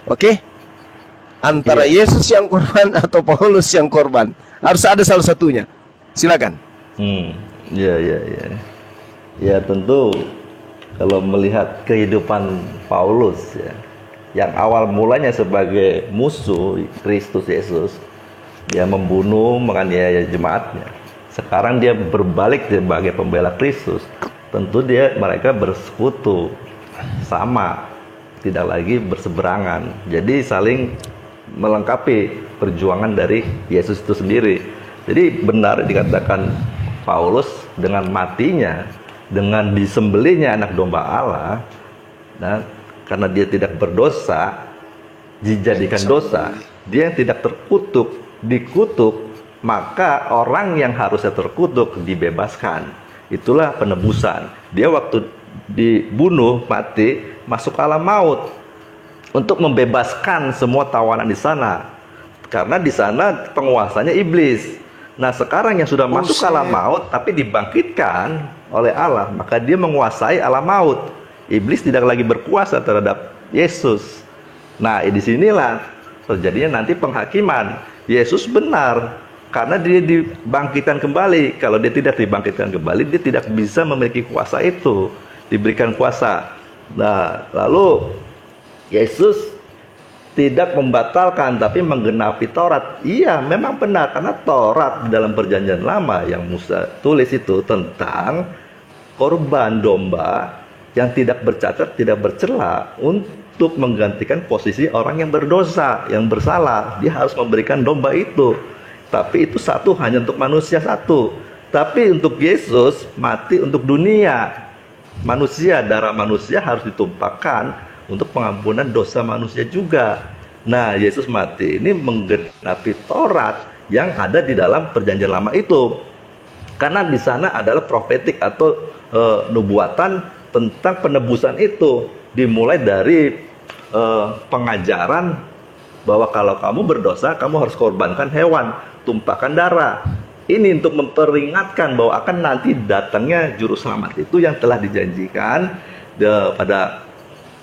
Oke? Antara Yesus yang korban atau Paulus yang korban, harus ada salah satunya. Silakan. Ya tentu kalau melihat kehidupan Paulus ya, yang awal mulanya sebagai musuh Kristus Yesus, dia membunuh, menganiaya jemaatnya. Sekarang dia berbalik sebagai pembela Kristus. Tentu mereka bersekutu sama, tidak lagi berseberangan. Jadi saling melengkapi perjuangan dari Yesus itu sendiri. Jadi benar dikatakan Paulus dengan matinya, dengan disembelihnya anak domba Allah, dan karena dia tidak berdosa, dijadikan dosa, dia yang tidak terkutuk, dikutuk, maka orang yang harusnya terkutuk dibebaskan. Itulah penebusan. Dia waktu dibunuh, mati, masuk alam maut untuk membebaskan semua tawanan di sana. Karena di sana penguasanya iblis. Nah, sekarang yang sudah masuk alam maut tapi dibangkitkan oleh Allah, maka dia menguasai alam maut. Iblis tidak lagi berkuasa terhadap Yesus. Nah, di sinilah terjadinya nanti penghakiman. Yesus benar karena dia dibangkitkan kembali. Kalau dia tidak dibangkitkan kembali, dia tidak bisa memiliki kuasa itu, diberikan kuasa. Nah, lalu Yesus tidak membatalkan tapi menggenapi Taurat. Iya, memang benar, karena Taurat di dalam perjanjian lama yang Musa tulis itu tentang korban domba yang tidak bercacat, tidak bercela, untuk menggantikan posisi orang yang berdosa, yang bersalah. Dia harus memberikan domba itu. Tapi itu satu hanya untuk manusia satu. Tapi untuk Yesus mati untuk dunia. Manusia, darah manusia harus ditumpahkan untuk pengampunan dosa manusia juga. Nah, Yesus mati ini menggenapi Taurat yang ada di dalam perjanjian lama itu. Karena di sana adalah profetik atau nubuatan tentang penebusan itu. Dimulai dari pengajaran bahwa kalau kamu berdosa, kamu harus korbankan hewan, tumpahkan darah. Ini untuk memperingatkan bahwa akan nanti datangnya juru selamat itu yang telah dijanjikan pada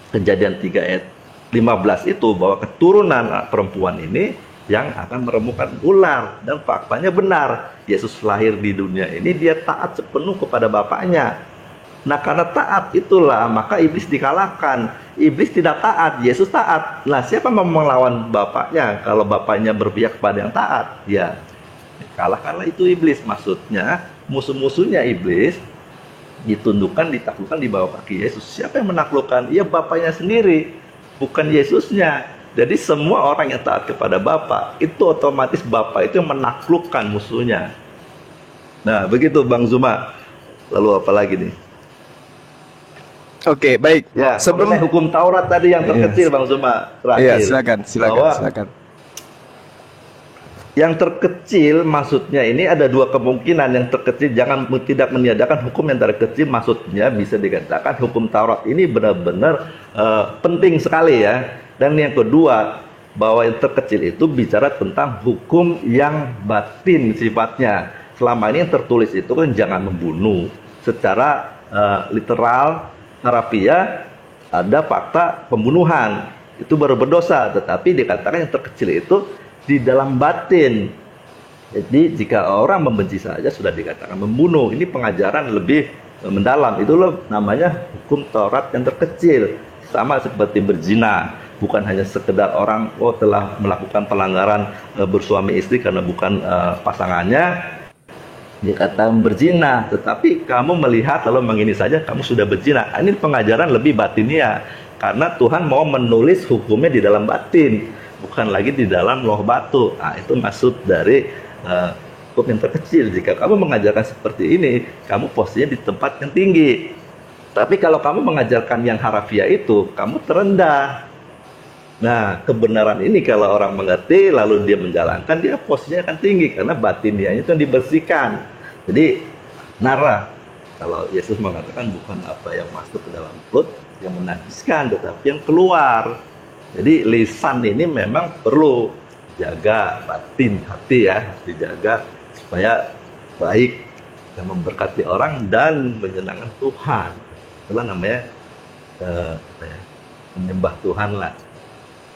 Kejadian 3 ayat 15 itu, bahwa keturunan perempuan ini yang akan meremukkan ular. Dan faktanya benar, Yesus lahir di dunia ini dia taat sepenuh kepada Bapaknya. Nah, karena taat itulah maka iblis dikalahkan. Iblis tidak taat, Yesus taat. Nah, siapa mau melawan Bapaknya kalau Bapaknya berpihak kepada yang taat? Ya, kalahkanlah itu iblis. Maksudnya musuh-musuhnya iblis ditundukkan, ditaklukkan di bawah kaki Yesus. Siapa yang menaklukkan? Ya, Bapaknya sendiri, bukan Yesusnya. Jadi semua orang yang taat kepada Bapa, itu otomatis Bapa itu yang menaklukkan musuhnya. Nah, begitu Bang Zuma. Lalu apa lagi nih? Oke, baik. Ya, sebelum hukum Taurat tadi yang terkecil, Bang Zuma, terakhir. Iya, silakan. Yang terkecil maksudnya ini ada dua kemungkinan. Yang terkecil jangan tidak meniadakan hukum yang terkecil, maksudnya bisa dikatakan hukum Taurat ini benar-benar penting sekali ya. Dan yang kedua, bahwa yang terkecil itu bicara tentang hukum yang batin sifatnya. Selama ini yang tertulis itu kan jangan membunuh. Secara literal, harafiah, ada fakta pembunuhan. Itu baru berdosa. Tetapi dikatakan yang terkecil itu di dalam batin. Jadi jika orang membenci saja sudah dikatakan membunuh. Ini pengajaran lebih mendalam. Itulah namanya hukum Taurat yang terkecil. Sama seperti berzina. Bukan hanya sekedar orang telah melakukan pelanggaran bersuami istri karena bukan pasangannya, dikatakan berzina. Tetapi kamu melihat lalu mengini saja kamu sudah berzina. Ini pengajaran lebih batinnya. Karena Tuhan mau menulis hukumnya di dalam batin, bukan lagi di dalam loh batu. Nah, itu maksud dari hukum yang terkecil. Jika kamu mengajarkan seperti ini, kamu posisinya di tempat yang tinggi. Tapi kalau kamu mengajarkan yang harafiah itu, kamu terendah. Nah, kebenaran ini kalau orang mengerti, lalu dia menjalankan, dia posisinya akan tinggi. Karena batin dia itu yang dibersihkan. Jadi, nara. Kalau Yesus mengatakan bukan apa yang masuk ke dalam perut, yang menajiskan, tetapi yang keluar. Jadi lisan ini memang perlu jaga, batin hati ya, harus dijaga supaya baik dan memberkati orang dan menyenangkan Tuhan. Itulah namanya menyembah Tuhan lah.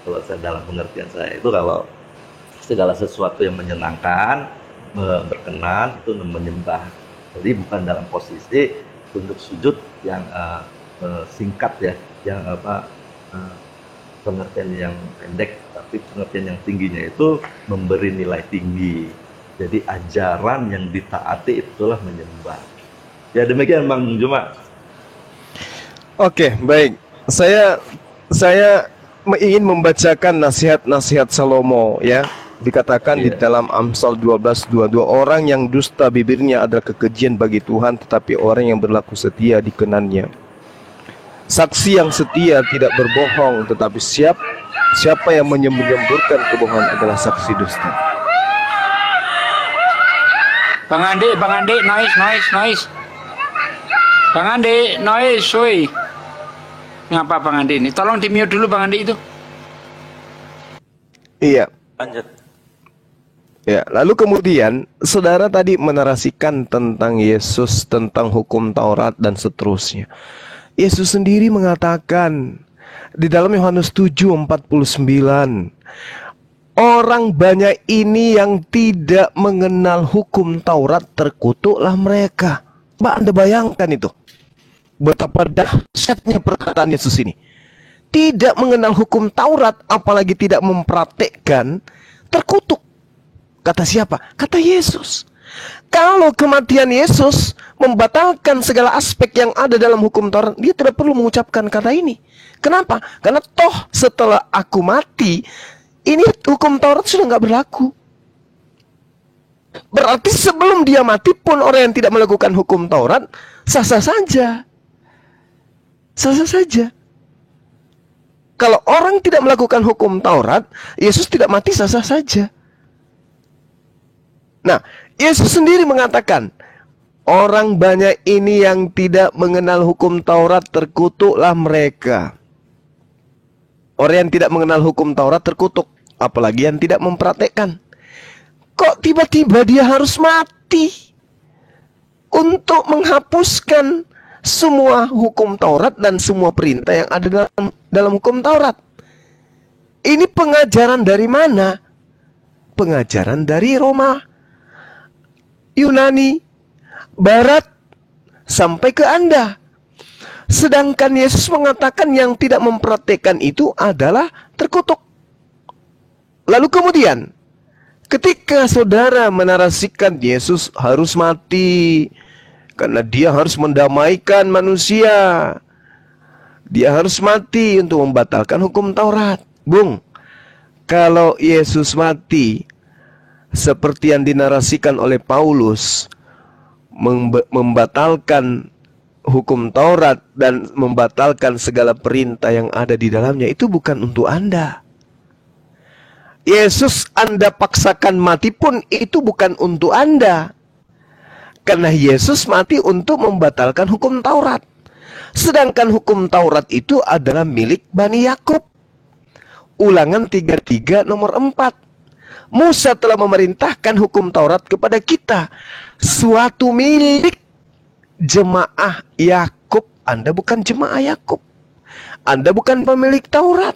Kalau saya dalam pengertian saya itu, kalau segala sesuatu yang menyenangkan, berkenan, itu menyembah. Jadi bukan dalam posisi untuk sujud yang singkat ya, yang pengertian yang pendek, tapi pengertian yang tingginya itu memberi nilai tinggi. Jadi ajaran yang ditaati itulah menyembah. Ya demikian Bang Juma. Oke, baik. Saya ingin membacakan nasihat-nasihat Salomo ya. Dikatakan di dalam Amsal 12:22, orang yang dusta bibirnya adalah kekejian bagi Tuhan, tetapi orang yang berlaku setia dikenannya. Saksi yang setia tidak berbohong, tetapi siapa yang menyemburkan kebohongan adalah saksi dusta. Bang Andi, noise. Bang Andi, noise, woi. Ngapa Bang Andi ini? Tolong di-mute dulu Bang Andi itu. Iya. Lanjut. Ya, lalu kemudian saudara tadi menarasikan tentang Yesus, tentang hukum Taurat dan seterusnya. Yesus sendiri mengatakan di dalam Yohanes 7:49, orang banyak ini yang tidak mengenal hukum Taurat, terkutuklah mereka. Mbak, Anda bayangkan itu, betapa dahsyatnya perkataan Yesus ini. Tidak mengenal hukum Taurat, apalagi tidak mempraktekkan, terkutuk. Kata siapa? Kata Yesus. Kalau kematian Yesus membatalkan segala aspek yang ada dalam hukum Taurat, dia tidak perlu mengucapkan kata ini. Kenapa? Karena toh setelah aku mati, ini hukum Taurat sudah nggak berlaku. Berarti sebelum dia mati pun orang yang tidak melakukan hukum Taurat sah-sah saja. Sah-sah saja. Kalau orang tidak melakukan hukum Taurat, Yesus tidak mati sah-sah saja. Nah, Yesus sendiri mengatakan, orang banyak ini yang tidak mengenal hukum Taurat, terkutuklah mereka. Orang yang tidak mengenal hukum Taurat terkutuk, apalagi yang tidak mempraktekkan. Kok tiba-tiba dia harus mati untuk menghapuskan semua hukum Taurat dan semua perintah yang ada dalam hukum Taurat? Ini pengajaran dari mana? Pengajaran dari Roma, Yunani, Barat, sampai ke Anda. Sedangkan Yesus mengatakan yang tidak mempraktekkan itu adalah terkutuk. Lalu kemudian, ketika saudara menarasikan Yesus harus mati karena dia harus mendamaikan manusia, dia harus mati untuk membatalkan hukum Taurat. Bung, kalau Yesus mati seperti yang dinarasikan oleh Paulus, membatalkan hukum Taurat dan membatalkan segala perintah yang ada di dalamnya, itu bukan untuk Anda. Yesus Anda paksakan mati pun itu bukan untuk Anda, karena Yesus mati untuk membatalkan hukum Taurat. Sedangkan hukum Taurat itu adalah milik Bani Yakub. Ulangan 33 nomor 4. Musa telah memerintahkan hukum Taurat kepada kita, suatu milik jemaah Yakub. Anda bukan jemaah Yakub. Anda bukan pemilik Taurat.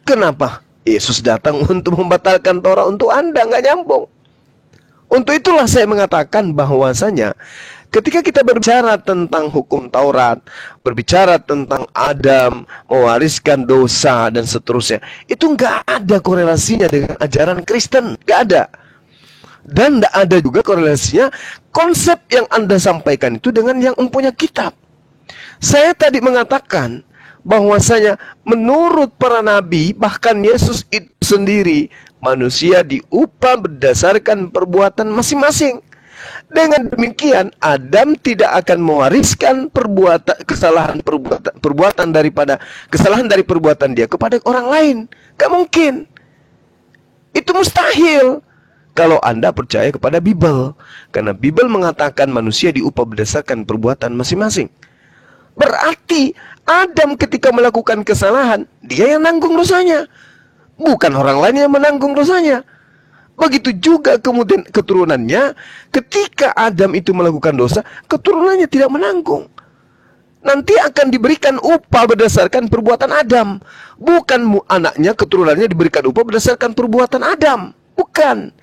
Kenapa Yesus datang untuk membatalkan Taurat untuk Anda? Nggak nyambung. Untuk itulah saya mengatakan bahwasanya ketika kita berbicara tentang hukum Taurat, berbicara tentang Adam, mewariskan dosa dan seterusnya, itu nggak ada korelasinya dengan ajaran Kristen, nggak ada. Dan nggak ada juga korelasinya konsep yang Anda sampaikan itu dengan yang mempunyai kitab. Saya tadi mengatakan bahwasanya menurut para nabi, bahkan Yesus itu sendiri, manusia diupah berdasarkan perbuatan masing-masing. Dengan demikian, Adam tidak akan mewariskan perbuatan daripada kesalahan dari perbuatan dia kepada orang lain. Gak mungkin. Itu mustahil kalau Anda percaya kepada Bible. Karena Bible mengatakan manusia diupah berdasarkan perbuatan masing-masing. Berarti Adam ketika melakukan kesalahan, dia yang nanggung dosanya, bukan orang lain yang menanggung dosanya. Begitu juga kemudian keturunannya, ketika Adam itu melakukan dosa, keturunannya tidak menanggung. Nanti akan diberikan upah berdasarkan perbuatan Adam. Bukan anaknya, keturunannya diberikan upah berdasarkan perbuatan Adam. Bukan.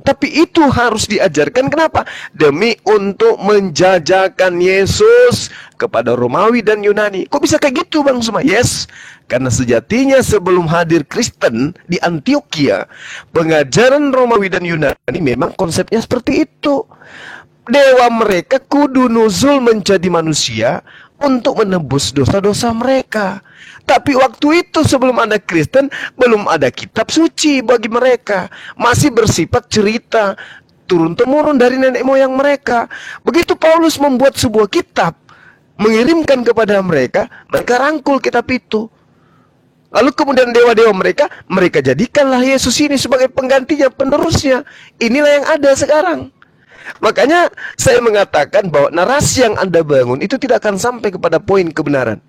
Tapi itu harus diajarkan. Kenapa? Demi untuk menjajakan Yesus kepada Romawi dan Yunani. Kok bisa kayak gitu Bang Suma? Yes, Karena sejatinya sebelum hadir Kristen di Antioquia, pengajaran Romawi dan Yunani memang konsepnya seperti itu. Dewa mereka kudu nuzul menjadi manusia untuk menebus dosa-dosa mereka. Tapi waktu itu sebelum ada Kristen, belum ada kitab suci bagi mereka. Masih bersifat cerita turun-temurun dari nenek moyang mereka. Begitu Paulus membuat sebuah kitab, mengirimkan kepada mereka, mereka rangkul kitab itu. Lalu kemudian dewa-dewa mereka jadikanlah Yesus ini sebagai penggantinya, penerusnya. Inilah yang ada sekarang. Makanya saya mengatakan bahwa narasi yang Anda bangun itu tidak akan sampai kepada poin kebenaran.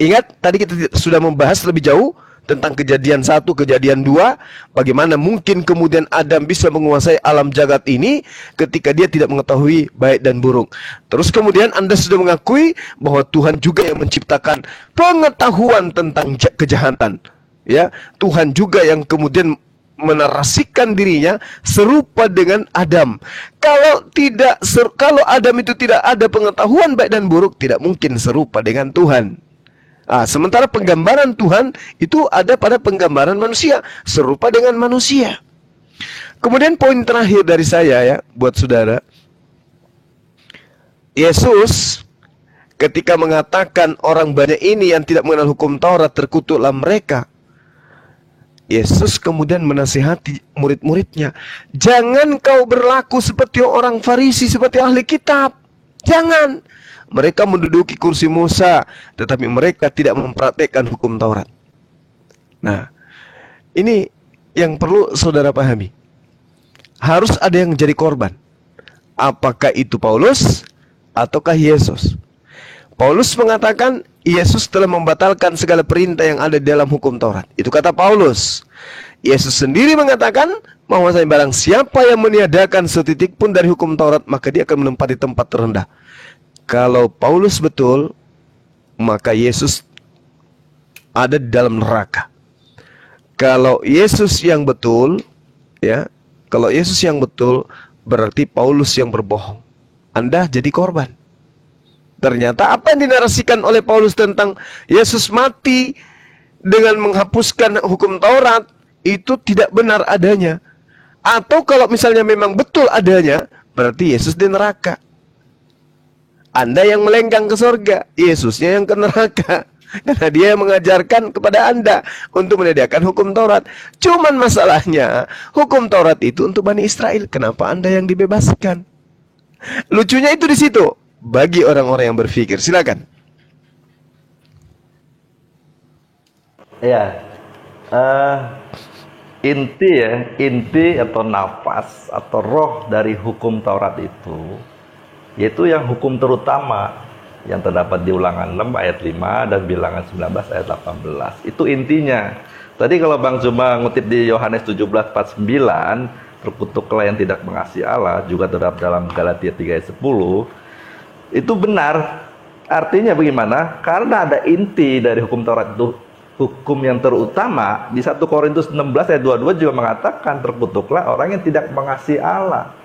Ingat, tadi kita sudah membahas lebih jauh tentang kejadian 1, kejadian 2, bagaimana mungkin kemudian Adam bisa menguasai alam jagat ini ketika dia tidak mengetahui baik dan buruk. Terus kemudian Anda sudah mengakui bahwa Tuhan juga yang menciptakan pengetahuan tentang kejahatan. Ya, Tuhan juga yang kemudian menarasikan dirinya serupa dengan Adam. Kalau Adam itu tidak ada pengetahuan baik dan buruk, tidak mungkin serupa dengan Tuhan. Sementara penggambaran Tuhan itu ada pada penggambaran manusia, serupa dengan manusia. Kemudian poin terakhir dari saya ya, buat saudara. Yesus ketika mengatakan orang banyak ini yang tidak mengenal hukum Taurat, terkutuklah mereka. Yesus kemudian menasihati murid-muridnya, jangan kau berlaku seperti orang Farisi, seperti ahli kitab. Jangan. Mereka menduduki kursi Musa, tetapi mereka tidak mempraktekkan hukum Taurat. Nah, ini yang perlu saudara pahami. Harus ada yang jadi korban. Apakah itu Paulus ataukah Yesus? Paulus mengatakan Yesus telah membatalkan segala perintah yang ada di dalam hukum Taurat. Itu kata Paulus. Yesus sendiri mengatakan bahwa barang siapa yang meniadakan setitik pun dari hukum Taurat, maka dia akan menempati tempat terendah. Kalau Paulus betul, maka Yesus ada di dalam neraka. Kalau Yesus yang betul, ya, kalau Yesus yang betul, berarti Paulus yang berbohong. Anda jadi korban. Ternyata apa yang dinarasikan oleh Paulus tentang Yesus mati dengan menghapuskan hukum Taurat, itu tidak benar adanya. Atau kalau misalnya memang betul adanya, berarti Yesus di neraka. Anda yang melenggang ke surga, Yesusnya yang ke neraka. Karena dia yang mengajarkan kepada Anda untuk menyediakan hukum Taurat. Cuman masalahnya, hukum Taurat itu untuk Bani Israel. Kenapa Anda yang dibebaskan? Lucunya itu di situ. Bagi orang-orang yang berpikir, silakan. Ya, inti atau nafas atau roh dari hukum Taurat itu, yaitu yang hukum terutama yang terdapat di Ulangan 6 ayat 5 dan Bilangan 19 ayat 18. Itu intinya. Tadi kalau Bang cuma ngutip di Yohanes 17:49, terkutuklah yang tidak mengasihi Allah, juga terdapat dalam Galatia 3 ayat 10. Itu benar. Artinya bagaimana? Karena ada inti dari hukum Taurat itu, hukum yang terutama. Di 1 Korintus 16 ayat 22 juga mengatakan terkutuklah orang yang tidak mengasihi Allah.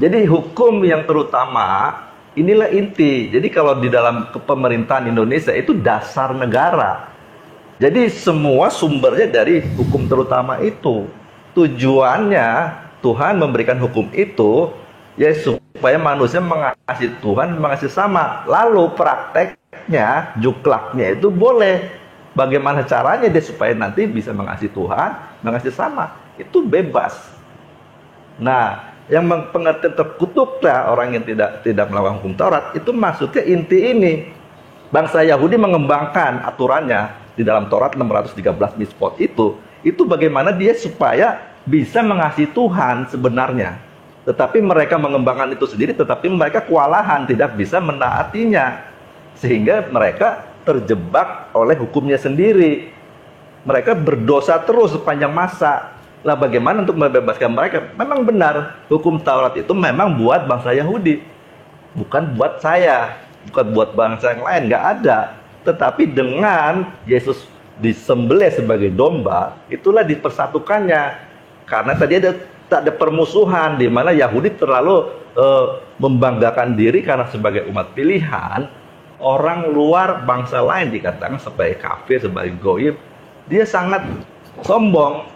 Jadi hukum yang terutama inilah inti. Jadi kalau di dalam kepemerintahan Indonesia itu dasar negara. Jadi semua sumbernya dari hukum terutama itu. Tujuannya Tuhan memberikan hukum itu ya supaya manusia mengasihi Tuhan, mengasihi sama. Lalu prakteknya, juklaknya itu boleh. Bagaimana caranya dia supaya nanti bisa mengasihi Tuhan, mengasihi sama. Itu bebas. Nah, yang pengertian terkutuklah orang yang tidak melakukan hukum Taurat, itu maksudnya inti ini. Bangsa Yahudi mengembangkan aturannya di dalam Taurat 613 mitzvot itu bagaimana dia supaya bisa mengasihi Tuhan sebenarnya. Tetapi mereka mengembangkan itu sendiri, tetapi mereka kewalahan, tidak bisa menaatinya. Sehingga mereka terjebak oleh hukumnya sendiri. Mereka berdosa terus sepanjang masa. Lah bagaimana untuk membebaskan mereka? Memang benar, hukum Taurat itu memang buat bangsa Yahudi, bukan buat saya, bukan buat bangsa yang lain, nggak ada. Tetapi dengan Yesus disembelih sebagai domba, itulah dipersatukannya. Karena tadi tak ada permusuhan di mana Yahudi terlalu membanggakan diri karena sebagai umat pilihan, orang luar bangsa lain dikatakan sebagai kafir, sebagai goib, dia sangat sombong.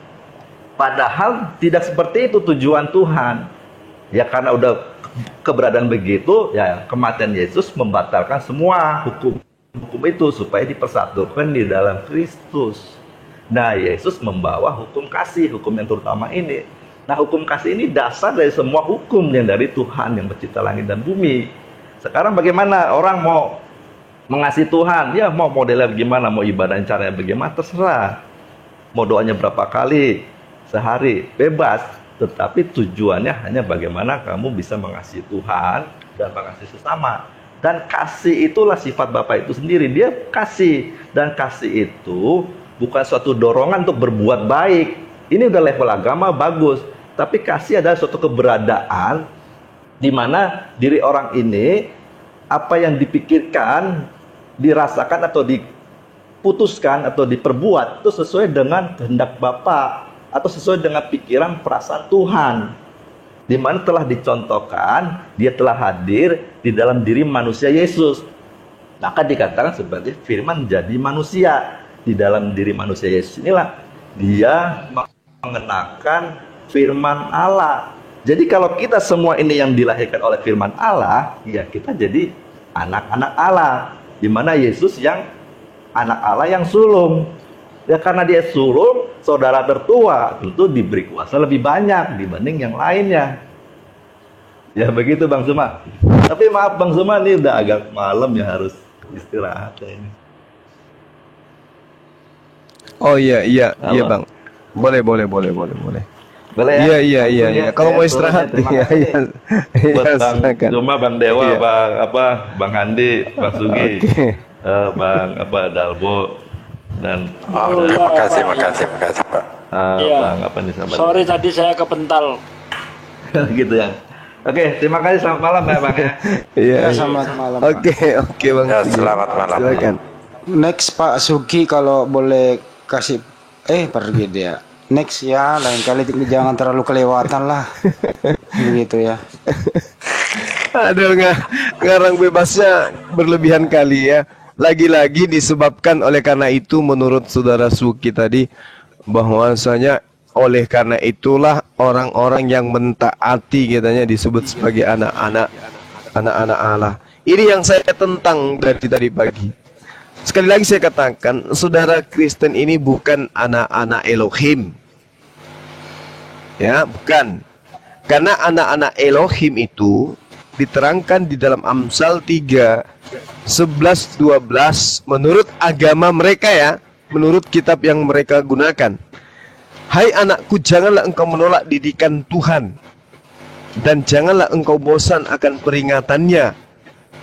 Padahal tidak seperti itu tujuan Tuhan. Ya karena udah keberadaan begitu, ya kematian Yesus membatalkan semua hukum itu supaya dipersatukan di dalam Kristus. Nah, Yesus membawa hukum kasih, hukum yang terutama ini. Nah, hukum kasih ini dasar dari semua hukum yang dari Tuhan yang mencipta langit dan bumi. Sekarang bagaimana orang mau mengasihi Tuhan? Ya mau modelnya bagaimana, mau ibadah caranya bagaimana, terserah. Mau doanya berapa kali sehari, bebas. Tetapi tujuannya hanya bagaimana kamu bisa mengasihi Tuhan dan mengasihi sesama. Dan kasih itulah sifat Bapa itu sendiri. Dia kasih. Dan kasih itu bukan suatu dorongan untuk berbuat baik. Ini udah level agama bagus. Tapi kasih adalah suatu keberadaan di mana diri orang ini, apa yang dipikirkan, dirasakan atau diputuskan atau diperbuat itu sesuai dengan kehendak Bapa atau sesuai dengan pikiran perasaan Tuhan. Di mana telah dicontohkan, dia telah hadir di dalam diri manusia Yesus. Maka dikatakan sebagai firman jadi manusia. Di dalam diri manusia Yesus inilah dia mengenakan firman Allah. Jadi kalau kita semua ini yang dilahirkan oleh firman Allah, ya kita jadi anak-anak Allah. Di mana Yesus yang anak Allah yang sulung. Ya karena dia sulung, saudara tertua, tentu diberi kuasa lebih banyak dibanding yang lainnya. Ya begitu Bang Suma. Tapi maaf Bang Suma, ini udah agak malam ya, harus istirahat ya ini. Oh iya Halo. Bang. Boleh. Boleh ya? Iya. Kalau mau istirahat, Terima iya. kasih. Buat Bang Silakan. Suma, Bang Dewa, Iya. Bang Andi, Bang Sugi, Oke. Bang Dalbo, dan Makasih Pak. Iya. Bang apa nih sahabat? Sorry tadi saya kepental. Gitu ya. Oke, terima kasih, selamat malam ya Bang ya. Iya. Ya, selamat malam. Pak. Oke Bang. Ya, selamat malam. Silakan. Next Pak Sugi kalau boleh kasih pergi dia. Next ya, lain kali jangan terlalu kelewatan lah. Begitu ya. Aduh, ngarang bebasnya berlebihan kali ya. Lagi-lagi disebabkan oleh karena itu menurut saudara Suki tadi, bahwasanya oleh karena itulah orang-orang yang mentaati katanya disebut sebagai anak-anak Allah. Ini yang saya tentang dari tadi pagi. Sekali lagi saya katakan, saudara Kristen ini bukan anak-anak Elohim. Ya, bukan. Karena anak-anak Elohim itu diterangkan di dalam Amsal 3 11 12 menurut agama mereka ya, menurut kitab yang mereka gunakan. Hai anakku, janganlah engkau menolak didikan Tuhan, dan janganlah engkau bosan akan peringatannya,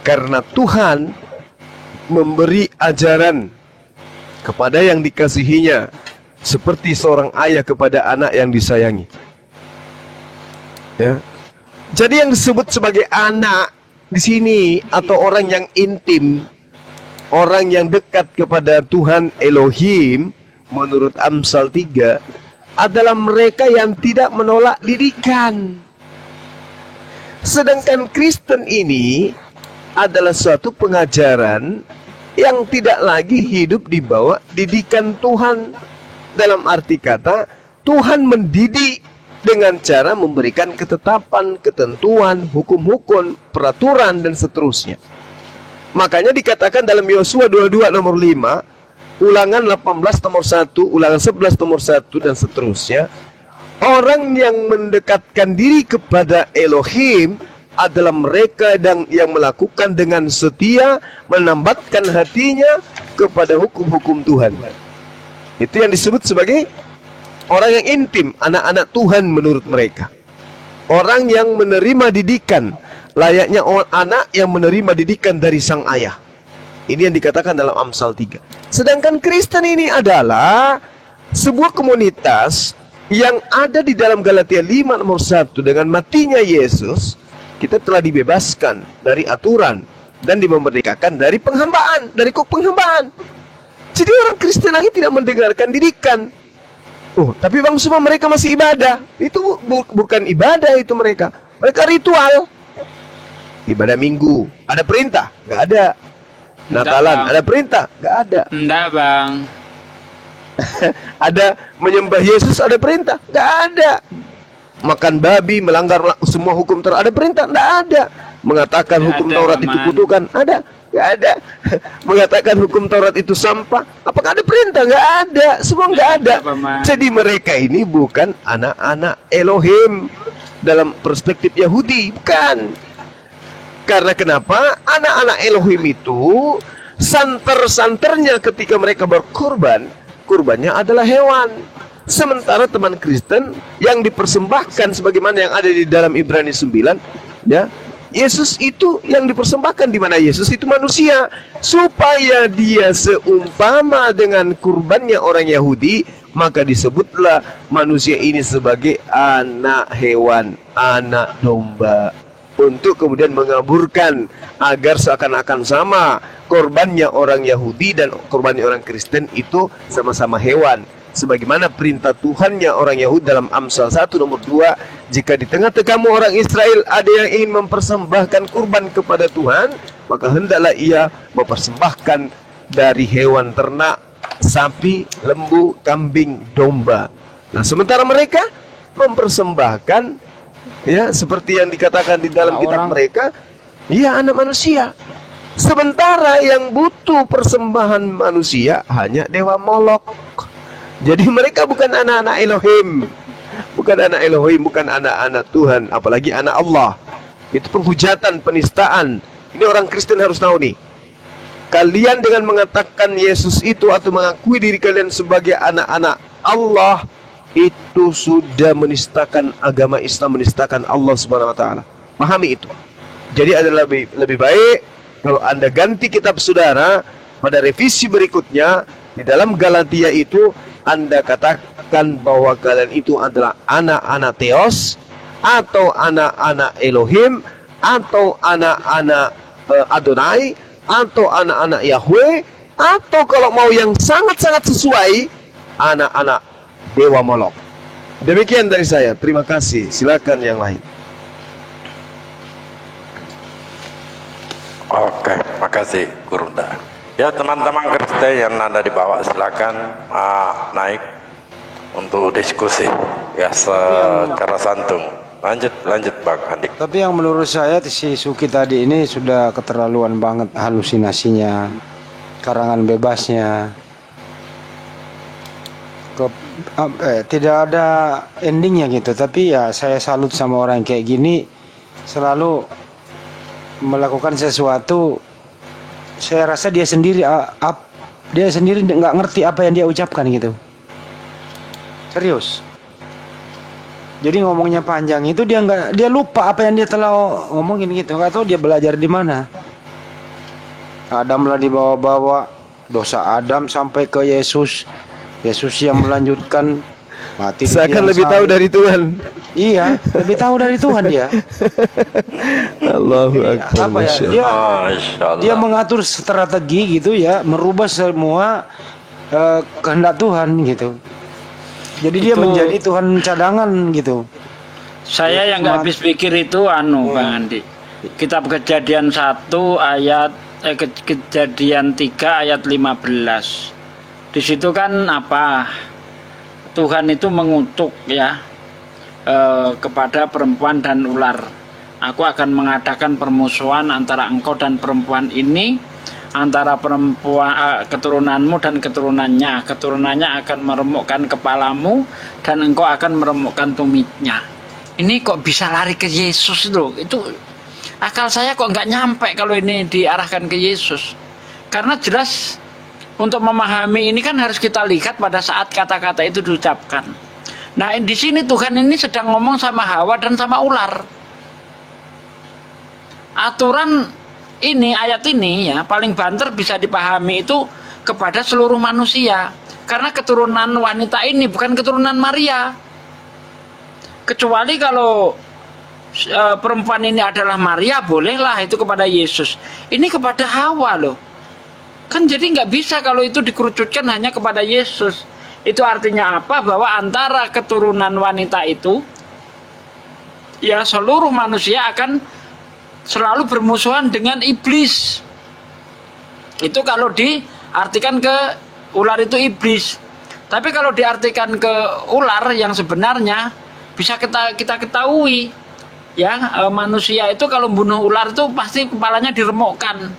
karena Tuhan memberi ajaran kepada yang dikasihinya seperti seorang ayah kepada anak yang disayangi. Ya. Jadi yang disebut sebagai anak di sini atau orang yang intim, orang yang dekat kepada Tuhan Elohim menurut Amsal 3 adalah mereka yang tidak menolak didikan. Sedangkan Kristen ini adalah suatu pengajaran yang tidak lagi hidup di bawah didikan Tuhan. Dalam arti kata, Tuhan mendidik dengan cara memberikan ketetapan, ketentuan, hukum-hukum, peraturan, dan seterusnya. Makanya dikatakan dalam Yosua 22 nomor 5, Ulangan 18 nomor 1, Ulangan 11 nomor 1, dan seterusnya, orang yang mendekatkan diri kepada Elohim adalah mereka yang melakukan dengan setia, menambatkan hatinya kepada hukum-hukum Tuhan. Itu yang disebut sebagai orang yang intim, anak-anak Tuhan menurut mereka. Orang yang menerima didikan, layaknya anak yang menerima didikan dari sang ayah. Ini yang dikatakan dalam Amsal 3. Sedangkan Kristen ini adalah sebuah komunitas yang ada di dalam Galatia 5 nomor 1. Dengan matinya Yesus, kita telah dibebaskan dari aturan dan dimerdekakan dari penghambaan, dari kuk penghambaan. Jadi orang Kristen lagi tidak mendengarkan didikan. Oh, tapi Bang, semua mereka masih ibadah. Itu bukan ibadah itu mereka. Mereka ritual. Ibadah minggu, ada perintah? Nggak ada. Nakalan, Bang. ada perintah? Nggak ada. Enggak, Bang. Ada menyembah Yesus, ada perintah? Nggak ada. Makan babi, melanggar semua hukum Taurat, ada perintah? Nggak ada. Mengatakan Nggak hukum ada, Taurat itu Paman. kutukan, ada? Nggak ada. Mengatakan hukum Taurat itu sampah, apakah ada perintah? Nggak ada. Semua nggak ada. Nggak ada, Paman. Jadi mereka ini bukan anak-anak Elohim dalam perspektif Yahudi, bukan. Karena kenapa? Anak-anak Elohim itu santer-santernya ketika mereka berkorban, kurbannya adalah hewan. Sementara teman Kristen yang dipersembahkan sebagaimana yang ada di dalam Ibrani 9, ya, Yesus itu yang dipersembahkan, di mana Yesus itu manusia, supaya dia seumpama dengan kurbannya orang Yahudi, maka disebutlah manusia ini sebagai anak hewan, anak domba, untuk kemudian mengaburkan agar seakan-akan sama korbannya orang Yahudi dan korbannya orang Kristen itu sama-sama hewan. Sebagaimana perintah Tuhannya orang Yahudi dalam Amsal 1 nomor 2, jika di tengah-tengahmu orang Israel ada yang ingin mempersembahkan kurban kepada Tuhan, maka hendaklah ia mempersembahkan dari hewan ternak, sapi, lembu, kambing, domba. Nah, sementara mereka mempersembahkan, ya, seperti yang dikatakan di dalam kitab mereka, ya, anak manusia. Sementara yang butuh persembahan manusia hanya dewa Molok. Jadi mereka bukan anak-anak Elohim, bukan anak Elohim, bukan anak-anak Tuhan, apalagi anak Allah. Itu penghujatan, penistaan. Ini orang Kristen harus tahu nih. Kalian dengan mengatakan Yesus itu atau mengakui diri kalian sebagai anak-anak Allah, itu sudah menistakan agama Islam, menistakan Allah Subhanahu wa taala. Pahami itu. Jadi adalah lebih baik kalau Anda ganti kitab saudara pada revisi berikutnya, di dalam Galatia itu Anda katakan bahwa kalian itu adalah anak-anak Theos, atau anak-anak Elohim, atau anak-anak Adonai, atau anak-anak Yahweh, atau kalau mau yang sangat-sangat sesuai, anak-anak dewa Molok. Demikian dari saya. Terima kasih. Silakan yang lain. Oke, makasih Gurunda. Ya teman-teman Kristen yang ada di bawah silakan naik untuk diskusi ya secara santun. Lanjut Bang Andi. Tapi yang menurut saya si Suki tadi ini sudah keterlaluan banget halusinasinya, karangan bebasnya. Tidak ada endingnya gitu. Tapi ya saya salut sama orang kayak gini, selalu melakukan sesuatu. Saya rasa dia sendiri nggak ngerti apa yang dia ucapkan gitu. Serius. Jadi ngomongnya panjang itu dia lupa apa yang dia telah ngomongin gitu. Nggak tahu dia belajar di mana. Adam lah dibawa-bawa, dosa Adam sampai ke Yesus. Yesus yang melanjutkan, mati. Seakan lebih tahu dari Tuhan. Iya, lebih tahu dari Tuhan dia. Allahu Akbar. Apa ya? Dia mengatur strategi gitu ya, merubah semua kehendak Tuhan gitu. Jadi dia menjadi Tuhan cadangan gitu. Saya yang nggak habis pikir itu Bang Andi. Kitab Kejadian 1 ayat Kejadian 3 ayat 15. Di situ kan apa? Tuhan itu mengutuk ya kepada perempuan dan ular. Aku akan mengadakan permusuhan antara engkau dan perempuan ini, antara perempuan keturunanmu dan keturunannya. Keturunannya akan meremukkan kepalamu dan engkau akan meremukkan tumitnya. Ini kok bisa lari ke Yesus loh? Itu akal saya kok nggak nyampe kalau ini diarahkan ke Yesus. Karena jelas untuk memahami ini kan harus kita lihat pada saat kata-kata itu diucapkan. Nah di sini Tuhan ini sedang ngomong sama Hawa dan sama ular. Aturan ini, ayat ini ya paling banter bisa dipahami itu kepada seluruh manusia. Karena keturunan wanita ini bukan keturunan Maria. Kecuali kalau perempuan ini adalah Maria, bolehlah itu kepada Yesus. Ini kepada Hawa loh. Kan jadi nggak bisa kalau itu dikerucutkan hanya kepada Yesus. Itu artinya apa? Bahwa antara keturunan wanita itu, ya seluruh manusia akan selalu bermusuhan dengan iblis. Itu kalau diartikan ke ular itu iblis. Tapi kalau diartikan ke ular yang sebenarnya bisa kita ketahui ya, manusia itu kalau bunuh ular itu pasti kepalanya diremukkan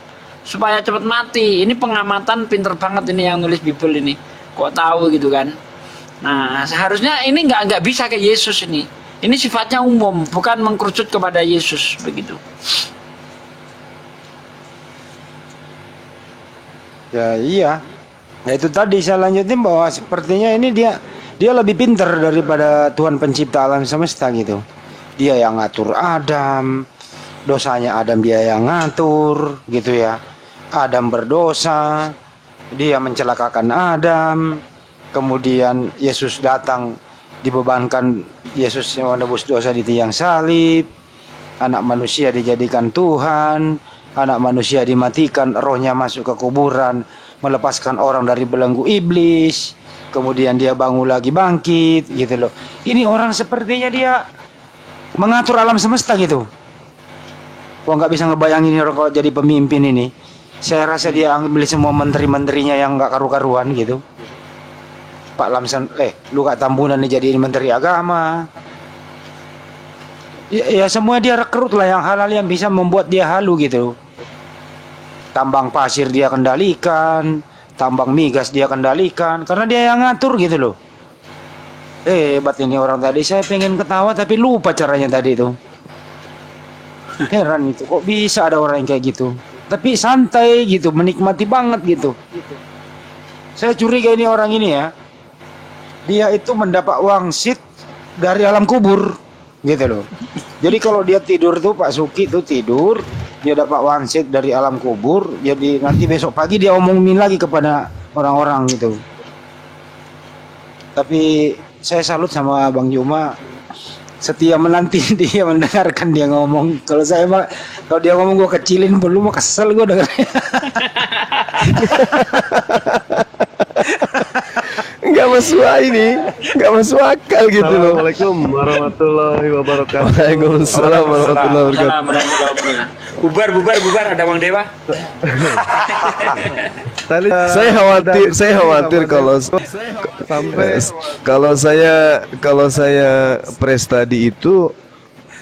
supaya cepat mati. Ini pengamatan pinter banget ini yang nulis Bible ini. Kok tahu gitu kan? Nah, seharusnya ini nggak bisa ke Yesus ini. Ini sifatnya umum, bukan mengkerucut kepada Yesus begitu. Ya iya. Ya itu tadi saya lanjutin bahwa sepertinya ini dia lebih pintar daripada Tuhan pencipta alam semesta gitu. Dia yang ngatur Adam, dosanya Adam dia yang ngatur gitu ya. Adam berdosa, dia mencelakakan Adam. Kemudian Yesus datang, dibebankan Yesus yang menebus dosa di tiang salib. Anak manusia dijadikan Tuhan, anak manusia dimatikan, rohnya masuk ke kuburan, melepaskan orang dari belenggu iblis. Kemudian dia bangun lagi, bangkit gitu loh. Ini orang sepertinya dia mengatur alam semesta gitu. Gua nggak bisa ngebayangin orang kalau jadi pemimpin ini. Saya rasa dia ambil semua menteri-menterinya yang nggak karu-karuan gitu. Pak Lamsan, lu gak Tambunan dijadiin menteri agama. Ya semua dia rekrut lah yang hal-hal yang bisa membuat dia halu gitu. Tambang pasir dia kendalikan, tambang migas dia kendalikan, karena dia yang ngatur gitu loh. Hebat ini orang tadi, saya pengen ketawa tapi lupa caranya tadi itu. Heran itu, kok bisa ada orang yang kayak gitu. Tapi santai gitu, menikmati banget gitu. Saya curiga ini orang ini ya, dia itu mendapat wangsit dari alam kubur gitu loh. Jadi kalau dia tidur tuh, Pak Suki tuh tidur, dia dapat wangsit dari alam kubur, jadi nanti besok pagi dia omongin lagi kepada orang-orang gitu. Tapi saya salut sama Bang Juma, setia menanti dia mendengarkan dia ngomong. Kalau saya mah, kalau dia ngomong gue kecilin, belum mau kesel gue dengarnya. Nggak masuk ini, nggak masuk akal gitu loh. Assalamualaikum warahmatullahi wabarakatuh. Waalaikumsalam warahmatullahi wabarakatuh. Bubar, ada Bang Dewa. Tadi Saya khawatir kalau saya press tadi itu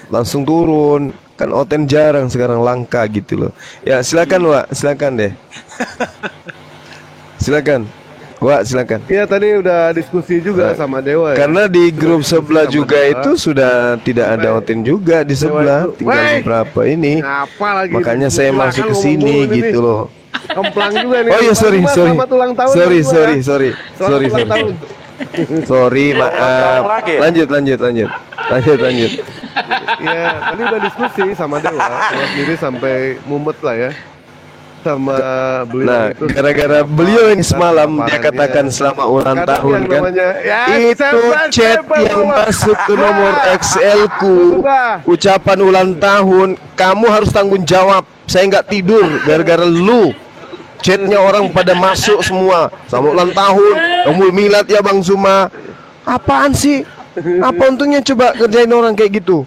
langsung turun. Kan Oten jarang sekarang, langka gitu loh. Ya silakan Wak, silakan deh. Silakan. Wak, silakan. Iya, tadi udah diskusi juga sama Dewa ya. Karena di grup sebelah juga itu sudah tidak ada Oten juga di sebelah, tinggal beberapa ini. Ngapa lagi? Makanya saya masuk ke sini gitu loh. Kemplang juga nih. Oh iya, sorry. Selamat ulang tahun. Sorry. Selamat ulang tahun. Sorry, maaf. Lanjut. Iya, tadi udah diskusi sama Dewa. Dewa sendiri sampai mumet lah ya. Sama beliau Nah, itu. gara-gara beliau ini semalam dia katakan selamat ulang Kadang tahun yang kan. namanya, ya, Itu chat yang masuk ke nomor XL ku, ucapan ulang tahun, kamu harus tanggung jawab. Saya nggak tidur gara-gara lu. Chatnya orang pada masuk semua. Selamat ulang tahun, kamu milad ya Bang Zuma. Apaan sih? Apa untungnya coba kerjain orang kayak gitu?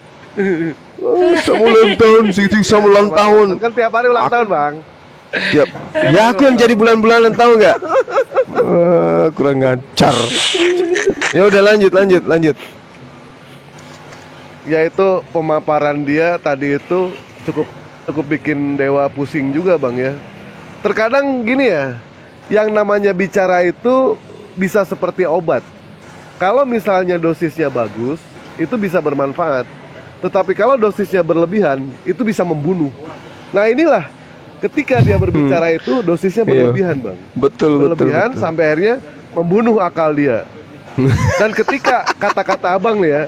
Selamat ulang tahun, selamat ulang tahun. Kan tiap hari ulang tahun, Bang. Ya aku yang jadi bulan-bulanan, tahu nggak? Kurang ngajar. Ya udah lanjut. Yaitu pemaparan dia tadi itu cukup bikin Dewa pusing juga, Bang ya. Terkadang gini ya, yang namanya bicara itu bisa seperti obat. Kalau misalnya dosisnya bagus, itu bisa bermanfaat. Tetapi kalau dosisnya berlebihan, itu bisa membunuh. Nah inilah, ketika dia berbicara itu dosisnya berlebihan, Bang. Betul. Sampai akhirnya membunuh akal dia. Dan ketika kata-kata abang nih ya,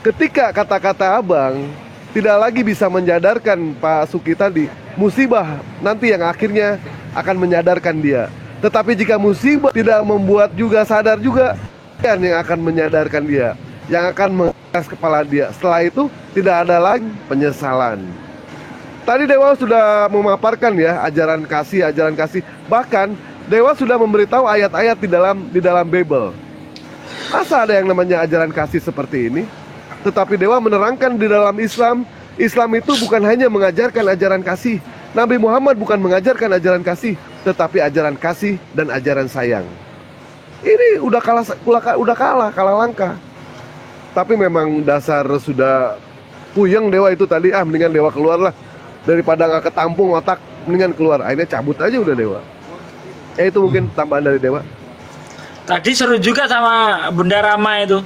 ketika kata-kata abang tidak lagi bisa menyadarkan Pak Suki tadi, musibah nanti yang akhirnya akan menyadarkan dia. Tetapi jika musibah tidak membuat juga sadar juga, kan yang akan menyadarkan dia, yang akan mengeras kepala dia. Setelah itu tidak ada lagi penyesalan. Tadi Dewa sudah memaparkan ya ajaran kasih. Bahkan Dewa sudah memberitahu ayat-ayat di dalam Bible. Masa ada yang namanya ajaran kasih seperti ini? Tetapi Dewa menerangkan di dalam Islam itu bukan hanya mengajarkan ajaran kasih. Nabi Muhammad bukan mengajarkan ajaran kasih, tetapi ajaran kasih dan ajaran sayang. Ini udah kalah langkah. Tapi memang dasar sudah puyeng dewa itu tadi, mendingan dewa keluar lah. Daripada nggak ketampung otak, mendingan keluar. Akhirnya cabut aja udah dewa. Itu mungkin tambahan dari dewa. Tadi seru juga sama Bunda Rama itu.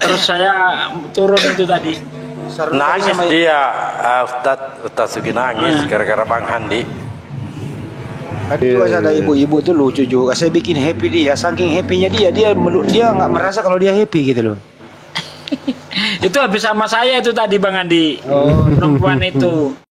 Terus saya turun itu tadi. Nangis dia, Ustadz Sugi nangis gara-gara Bang Handi. Tadi juga ada ibu-ibu tuh lucu juga. Saya bikin happy dia, saking happynya dia nggak merasa kalau dia happy gitu loh. Itu habis sama saya itu tadi Bang Andi. Perempuan itu.